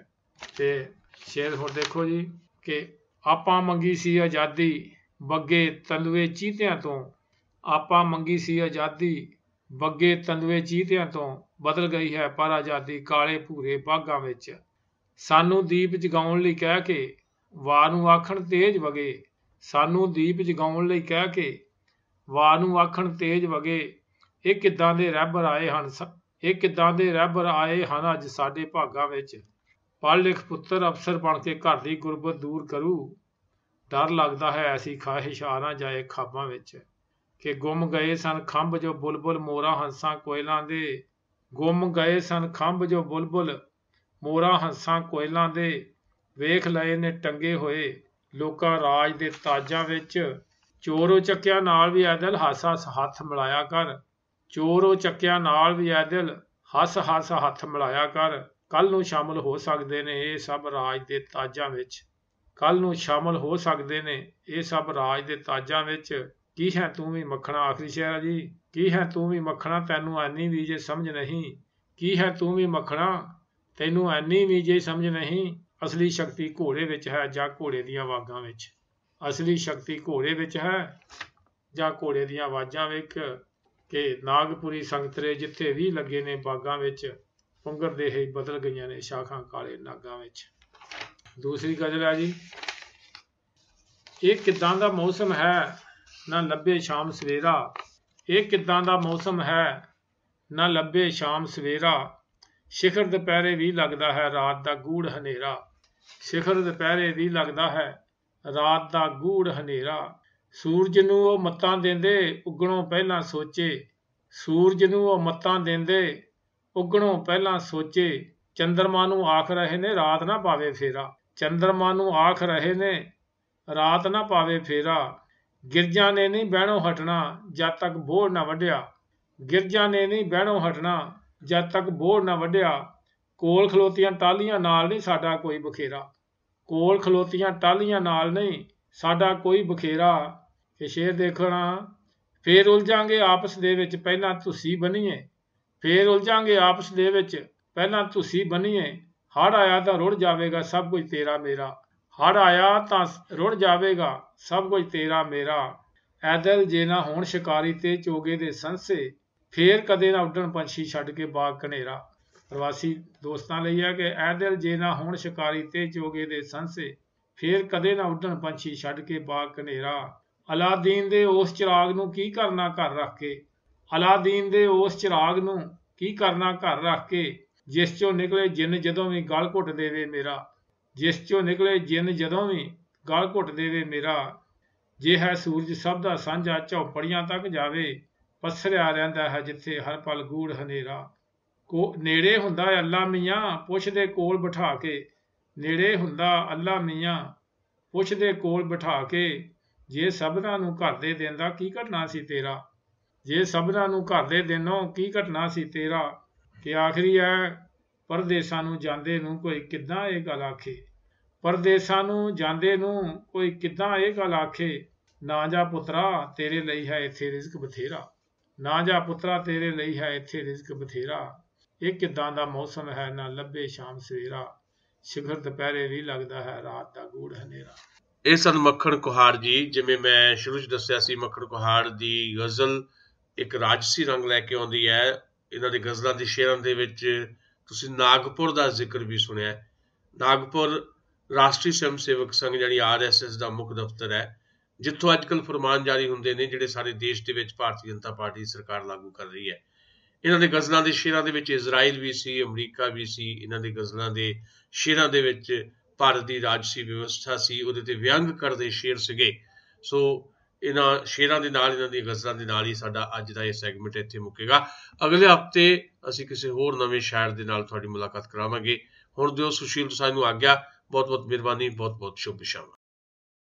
ਤੇ ਸ਼ੇਰ ਹੋਰ ਦੇਖੋ ਜੀ ਕਿ ਆਪਾਂ ਮੰਗੀ ਸੀ ਆਜ਼ਾਦੀ ਬੱਗੇ ਤਲਵੇ ਚੀਤਿਆਂ ਤੋਂ, ਆਪਾਂ ਮੰਗੀ ਸੀ ਆਜ਼ਾਦੀ ਬੱਗੇ ਤੰਦੂਏ ਚੀਤਿਆਂ ਤੋਂ ਬਦਲ ਗਈ ਹੈ ਪਰ ਆਜ਼ਾਦੀ ਕਾਲੇ ਭੂਰੇ ਬਾਗਾਂ ਵਿੱਚ। ਸਾਨੂੰ ਦੀਪ ਜਗਾਉਣ ਲਈ ਕਹਿ ਕੇ ਵਾਰ ਨੂੰ ਆਖਣ ਤੇਜ ਵਗੇ, ਸਾਨੂੰ ਦੀਪ ਜਗਾਉਣ ਲਈ ਕਹਿ ਕੇ ਵਾਰ ਨੂੰ ਆਖਣ ਤੇਜ ਵਗੇ। ਇਹ ਕਿੱਦਾਂ ਦੇ ਰਹਿਬਰ ਆਏ ਹਨ, ਇਹ ਕਿੱਦਾਂ ਦੇ ਰਹਿਬਰ ਆਏ ਹਨ ਅੱਜ ਸਾਡੇ ਭਾਗਾਂ ਵਿੱਚ। ਪੜ੍ਹ ਲਿਖ ਪੁੱਤਰ ਅਫਸਰ ਬਣ ਕੇ ਘਰ ਦੀ ਗੁਰਬਤ ਦੂਰ ਕਰੂ, ਡਰ ਲੱਗਦਾ ਹੈ ਐਸੀ ਖਾਹਿਸ਼ ਆ ਨਾ ਜਾਏ ਖਾਬਾਂ ਵਿੱਚ। ਕਿ ਗੁੰਮ ਗਏ ਸਨ ਖੰਭ ਜੋ ਬੁਲਬੁਲ ਮੋਰਾਂ ਹੰਸਾਂ ਕੋਇਲਾਂ ਦੇ, ਗੁੰਮ ਗਏ ਸਨ ਖੰਭ ਜੋ ਬੁਲਬੁਲ ਮੋਰਾਂ ਹੰਸਾਂ ਕੋਇਲਾਂ ਦੇ। ਵੇਖ ਲਏ ਨੇ ਟੰਗੇ ਹੋਏ ਲੋਕਾਂ ਰਾਜ ਦੇ ਤਾਜਾਂ ਵਿੱਚ। ਚੋਰੋ ਚੱਕਿਆਂ ਨਾਲ ਵੀ ਐ ਦਿਲ ਹੱਸ ਹੱਸ ਹੱਥ ਮਿਲਾਇਆ ਕਰ, ਚੋਰੋ ਚੱਕਿਆਂ ਨਾਲ ਵੀ ਐ ਦਿਲ ਹੱਸ ਹੱਸ ਹੱਥ ਮਿਲਾਇਆ ਕਰ। ਕੱਲ ਨੂੰ ਸ਼ਾਮਲ ਹੋ ਸਕਦੇ ਨੇ ਇਹ ਸਭ ਰਾਜ ਦੇ ਤਾਜਾਂ ਵਿੱਚ, ਕੱਲ ਨੂੰ ਸ਼ਾਮਲ ਹੋ ਸਕਦੇ ਨੇ ਇਹ ਸਭ ਰਾਜ ਦੇ ਤਾਜਾਂ ਵਿੱਚ। ਕੀ ਹੈ ਤੂੰ ਵੀ ਮੱਖਣਾ, ਆਖਰੀ ਸ਼ੇਰ ਆ ਜੀ। ਕੀ ਹੈ ਤੂੰ ਵੀ ਮੱਖਣਾ ਤੈਨੂੰ ਐਨੀ ਵੀ ਜੇ ਸਮਝ ਨਹੀਂ, ਕੀ ਹੈ ਤੂੰ ਵੀ ਮੱਖਣਾ ਤੈਨੂੰ ਐਨੀ ਵੀ ਜੇ ਸਮਝ ਨਹੀਂ। ਅਸਲੀ ਸ਼ਕਤੀ ਘੋੜੇ ਵਿੱਚ ਹੈ ਜਾਂ ਘੋੜੇ ਦੀਆਂ ਆਵਾਜ਼ਾਂ ਵਿੱਚ, ਅਸਲੀ ਸ਼ਕਤੀ ਘੋੜੇ ਵਿੱਚ ਹੈ ਜਾਂ ਘੋੜੇ ਦੀਆਂ ਆਵਾਜ਼ਾਂ ਵਿੱਚ। ਕਿ ਨਾਗਪੁਰੀ ਸੰਗਤਰੇ ਜਿੱਥੇ ਵੀ ਲੱਗੇ ਨੇ ਬਾਗਾਂ ਵਿੱਚ, ਪੁੰਗਰ ਦੇ ਹੀ ਬਦਲ ਗਈਆਂ ਨੇ ਸ਼ਾਖਾਂ ਕਾਲੇ ਨਾਗਾਂ ਵਿੱਚ। ਦੂਸਰੀ ਗਜ਼ਲ ਹੈ ਜੀ। ਇਹ ਕਿੱਦਾਂ ਦਾ ਮੌਸਮ ਹੈ ਨਾ ਲੱਭੇ ਸ਼ਾਮ ਸਵੇਰਾ, ਇਹ ਕਿੱਦਾਂ ਦਾ ਮੌਸਮ ਹੈ ਨਾ ਲੱਭੇ ਸ਼ਾਮ ਸਵੇਰਾ। ਸਿਖਰ ਦੁਪਹਿਰੇ ਵੀ ਲੱਗਦਾ ਹੈ ਰਾਤ ਦਾ ਗੂੜ ਹਨੇਰਾ, ਸਿਖਰ ਦੁਪਹਿਰੇ ਵੀ ਲੱਗਦਾ ਹੈ ਰਾਤ ਦਾ ਗੂੜ ਹਨੇਰਾ। ਸੂਰਜ ਨੂੰ ਉਹ ਮੱਤਾਂ ਦਿੰਦੇ ਉੱਗਣੋਂ ਪਹਿਲਾਂ ਸੋਚੇ, ਸੂਰਜ ਨੂੰ ਉਹ ਮੱਤਾਂ ਦਿੰਦੇ ਉੱਗਣੋਂ ਪਹਿਲਾਂ ਸੋਚੇ। ਚੰਦਰਮਾ ਨੂੰ ਆਖ ਰਹੇ ਨੇ ਰਾਤ ਨਾ ਪਾਵੇ ਫੇਰਾ, ਚੰਦਰਮਾ ਨੂੰ ਆਖ ਰਹੇ ਨੇ ਰਾਤ ਨਾ ਪਾਵੇ ਫੇਰਾ। ਗਿਰਜਾਂ ਨੇ ਨਹੀਂ ਬਹਿਣੋਂ ਹਟਣਾ ਜਦ ਤੱਕ ਬੋੜ ਨਾ ਵੱਢਿਆ, ਗਿਰਜਾਂ ਨੇ ਨਹੀਂ ਬਹਿਣੋਂ ਹਟਣਾ ਜਦ ਤੱਕ ਬੋੜ ਨਾ ਵੱਢਿਆ। ਕੋਲ ਖਲੋਤੀਆਂ ਟਾਹਲੀਆਂ ਨਾਲ ਨਹੀਂ ਸਾਡਾ ਕੋਈ ਬਖੇਰਾ, ਕੋਲ ਖਲੋਤੀਆਂ ਟਾਹਲੀਆਂ ਨਾਲ ਨਹੀਂ ਸਾਡਾ ਕੋਈ ਬਖੇਰਾ। ਇਹ ਸ਼ੇਰ ਦੇਖਣਾ। ਫੇਰ ਉਲਝਾਂਗੇ ਆਪਸ ਦੇ ਵਿੱਚ ਪਹਿਲਾਂ ਤੁਸੀਂ ਬਣੀਏ, ਫੇਰ ਉਲਝਾਂਗੇ ਆਪਸ ਦੇ ਵਿੱਚ ਪਹਿਲਾਂ ਤੁਸੀਂ ਬਣੀਏ। ਹੜ ਆਇਆ ਤਾਂ ਰੁੜ ਜਾਵੇਗਾ ਸਭ ਕੁਝ ਤੇਰਾ ਮੇਰਾ, ਹੜ ਆਇਆ ਤਾਂ ਰੁੜ ਜਾਵੇਗਾ ਸਭ ਕੁਝ ਤੇਰਾ ਮੇਰਾ। ਐ ਦਿਲ ਜੇ ਨਾ ਹੋਣ ਸ਼ਿਕਾਰੀ ਤੇ ਚੋਗੇ ਦੇ ਸੰਸੇ, ਫੇਰ ਕਦੇ ਨਾ ਉੱਡਣ ਪੰਛੀ ਛੱਡ ਕੇ ਬਾਗ ਘਨੇਰਾ। ਪ੍ਰਵਾਸੀ ਦੋਸਤਾਂ ਲਈ ਹੈ ਕਿ ਐ ਦਿਲ ਜੇ ਨਾ ਹੋਣ ਸ਼ਿਕਾਰੀ ਤੇ ਚੋਗੇ ਦੇ ਸੰਸੇ, ਫੇਰ ਕਦੇ ਨਾ ਉੱਡਣ ਪੰਛੀ ਛੱਡ ਕੇ ਬਾਗ ਘਨੇਰਾ। ਅਲਾਦੀਨ ਦੇ ਉਸ ਚਿਰਾਗ ਨੂੰ ਕੀ ਕਰਨਾ ਘਰ ਰੱਖ ਕੇ, ਅਲਾਦੀਨ ਦੇ ਉਸ ਚਿਰਾਗ ਨੂੰ ਕੀ ਕਰਨਾ ਘਰ ਰੱਖ ਕੇ। ਜਿਸ ਚੋਂ ਨਿਕਲੇ ਜਿੰਨ ਜਦੋਂ ਵੀ ਗਲ ਘੁੱਟ ਦੇਵੇ ਮੇਰਾ, ਜਿਸ ਚੋਂ ਨਿਕਲੇ ਜਿੰਨ ਜਦੋਂ ਵੀ ਗਲ ਘੁੱਟ ਦੇਵੇ ਮੇਰਾ। ਜੇ ਹੈ ਸੂਰਜ ਸਭ ਦਾ ਸਾਂਝਾ ਝੌਂਪੜੀਆਂ ਤੱਕ ਜਾਵੇ, ਪਸਰਿਆ ਰਹਿੰਦਾ ਹੈ ਜਿੱਥੇ ਹਰ ਪਲ ਗੂੜ ਹਨੇਰਾ। ਨੇੜੇ ਹੁੰਦਾ ਅੱਲਾ ਮੀਆਂ ਪੁੱਛਦੇ ਕੋਲ ਬਿਠਾ ਕੇ, ਨੇੜੇ ਹੁੰਦਾ ਅੱਲਾ ਮੀਆਂ ਪੁੱਛਦੇ ਕੋਲ ਬਿਠਾ ਕੇ। ਜੇ ਸਭਨਾਂ ਨੂੰ ਘਰ ਦੇ ਦਿੰਦਾ ਕੀ ਘਟਨਾ ਸੀ ਤੇਰਾ, ਜੇ ਸਭਨਾਂ ਨੂੰ ਘਰ ਦੇ ਦਿਨੋਂ ਕੀ ਘਟਨਾ ਸੀ ਤੇਰਾ। ਕਿ ਆਖਰੀ ਹੈ। ਪਰਦੇਸਾਂ ਨੂੰ ਜਾਂਦੇ ਨੂੰ ਕੋਈ ਕਿੱਦਾਂ ਇਹ ਗੱਲ ਆਖੇ, ਪਰਦੇਸਾਂ ਨੂੰ ਜਾਂਦੇ ਨੂੰ ਕੋਈ ਕਿੱਦਾਂ ਇਹ ਗੱਲ ਆਖੇ। ਨਾ ਜਾ ਪੁੱਤਰਾ ਤੇਰੇ ਲਈ ਹੈ ਇੱਥੇ ਰਿਜ਼ਕ ਬਥੇਰਾ, ਨਾ ਜਾ ਪੁੱਤਰਾ ਤੇਰੇ ਲਈ ਹੈ ਇੱਥੇ ਰਿਜ਼ਕ ਬਥੇਰਾ। ਇਹ ਕਿੱਦਾਂ ਦਾ ਮੌਸਮ ਹੈ ਨਾ ਲੱਭੇ ਸ਼ਾਮ ਸਵੇਰਾ, ਸਿਖਰ ਦੁਪਹਿਰੇ ਵੀ ਲੱਗਦਾ ਹੈ ਰਾਤ ਦਾ ਗੂੜ ਹਨੇਰਾ। ਇਹ ਸਨ ਮੱਖਣ ਕੁਹਾੜ ਜੀ। ਜਿਵੇਂ ਮੈਂ ਸ਼ੁਰੂ 'ਚ ਦੱਸਿਆ ਸੀ, ਮੱਖਣ ਕੁਹਾੜ ਦੀ ਗਜ਼ਲ ਇੱਕ ਰਾਜਸੀ ਰੰਗ ਲੈ ਕੇ ਆਉਂਦੀ ਹੈ। ਇਹਨਾਂ ਦੀ ਗਜ਼ਲਾਂ ਦੀ ਸ਼ੇਰਾਂ ਦੇ ਵਿੱਚ ਤੁਸੀਂ ਨਾਗਪੁਰ ਦਾ ਜ਼ਿਕਰ ਵੀ ਸੁਣਿਆ। ਨਾਗਪੁਰ ਰਾਸ਼ਟਰੀ ਸਵੈਮ ਸੇਵਕ ਸੰਘ ਜਾਨੀ RSS ਦਾ ਮੁੱਖ ਦਫ਼ਤਰ ਹੈ, ਜਿੱਥੋਂ ਅੱਜ ਕੱਲ੍ਹ ਫਰਮਾਨ ਜਾਰੀ ਹੁੰਦੇ ਨੇ ਜਿਹੜੇ ਸਾਰੇ ਦੇਸ਼ ਦੇ ਵਿੱਚ ਭਾਰਤੀ ਜਨਤਾ ਪਾਰਟੀ ਸਰਕਾਰ ਲਾਗੂ ਕਰ ਰਹੀ ਹੈ। ਇਹਨਾਂ ਦੇ ਗਜ਼ਲਾਂ ਦੇ ਸ਼ੇਰਾਂ ਦੇ ਵਿੱਚ ਇਜ਼ਰਾਈਲ ਵੀ ਸੀ, ਅਮਰੀਕਾ ਵੀ ਸੀ। ਇਹਨਾਂ ਦੇ ਗਜ਼ਲਾਂ ਦੇ ਸ਼ੇਰਾਂ ਦੇ ਵਿੱਚ ਭਾਰਤ ਦੀ ਰਾਜਸੀ ਵਿਵਸਥਾ ਸੀ, ਉਹਦੇ ਤੇ ਵਿਅੰਗ ਕਰਦੇ ਸ਼ੇਰ ਸੀਗੇ। ਸੋ ਇਹਨਾਂ ਸ਼ੇਰਾਂ ਦੇ ਨਾਲ, ਇਹਨਾਂ ਦੀਆਂ ਗਜ਼ਲਾਂ ਦੇ ਨਾਲ ਹੀ ਸਾਡਾ ਅੱਜ ਦਾ ਇਹ ਸੈਗਮੈਂਟ ਇੱਥੇ ਮੁੱਕੇਗਾ। ਅਗਲੇ ਹਫ਼ਤੇ ਅਸੀਂ ਕਿਸੇ ਹੋਰ ਨਵੇਂ ਸ਼ਾਇਰ ਦੇ ਨਾਲ ਤੁਹਾਡੀ ਮੁਲਾਕਾਤ ਕਰਾਵਾਂਗੇ। ਹੁਣ ਦਿਓ ਸੁਸ਼ੀਲ ਤੁਸਾਂ ਨੂੰ ਆਗਿਆ। ਬਹੁਤ ਬਹੁਤ ਮਿਹਰਬਾਨੀ, ਬਹੁਤ ਬਹੁਤ ਸ਼ੁਭ ਸ਼ਾਮ।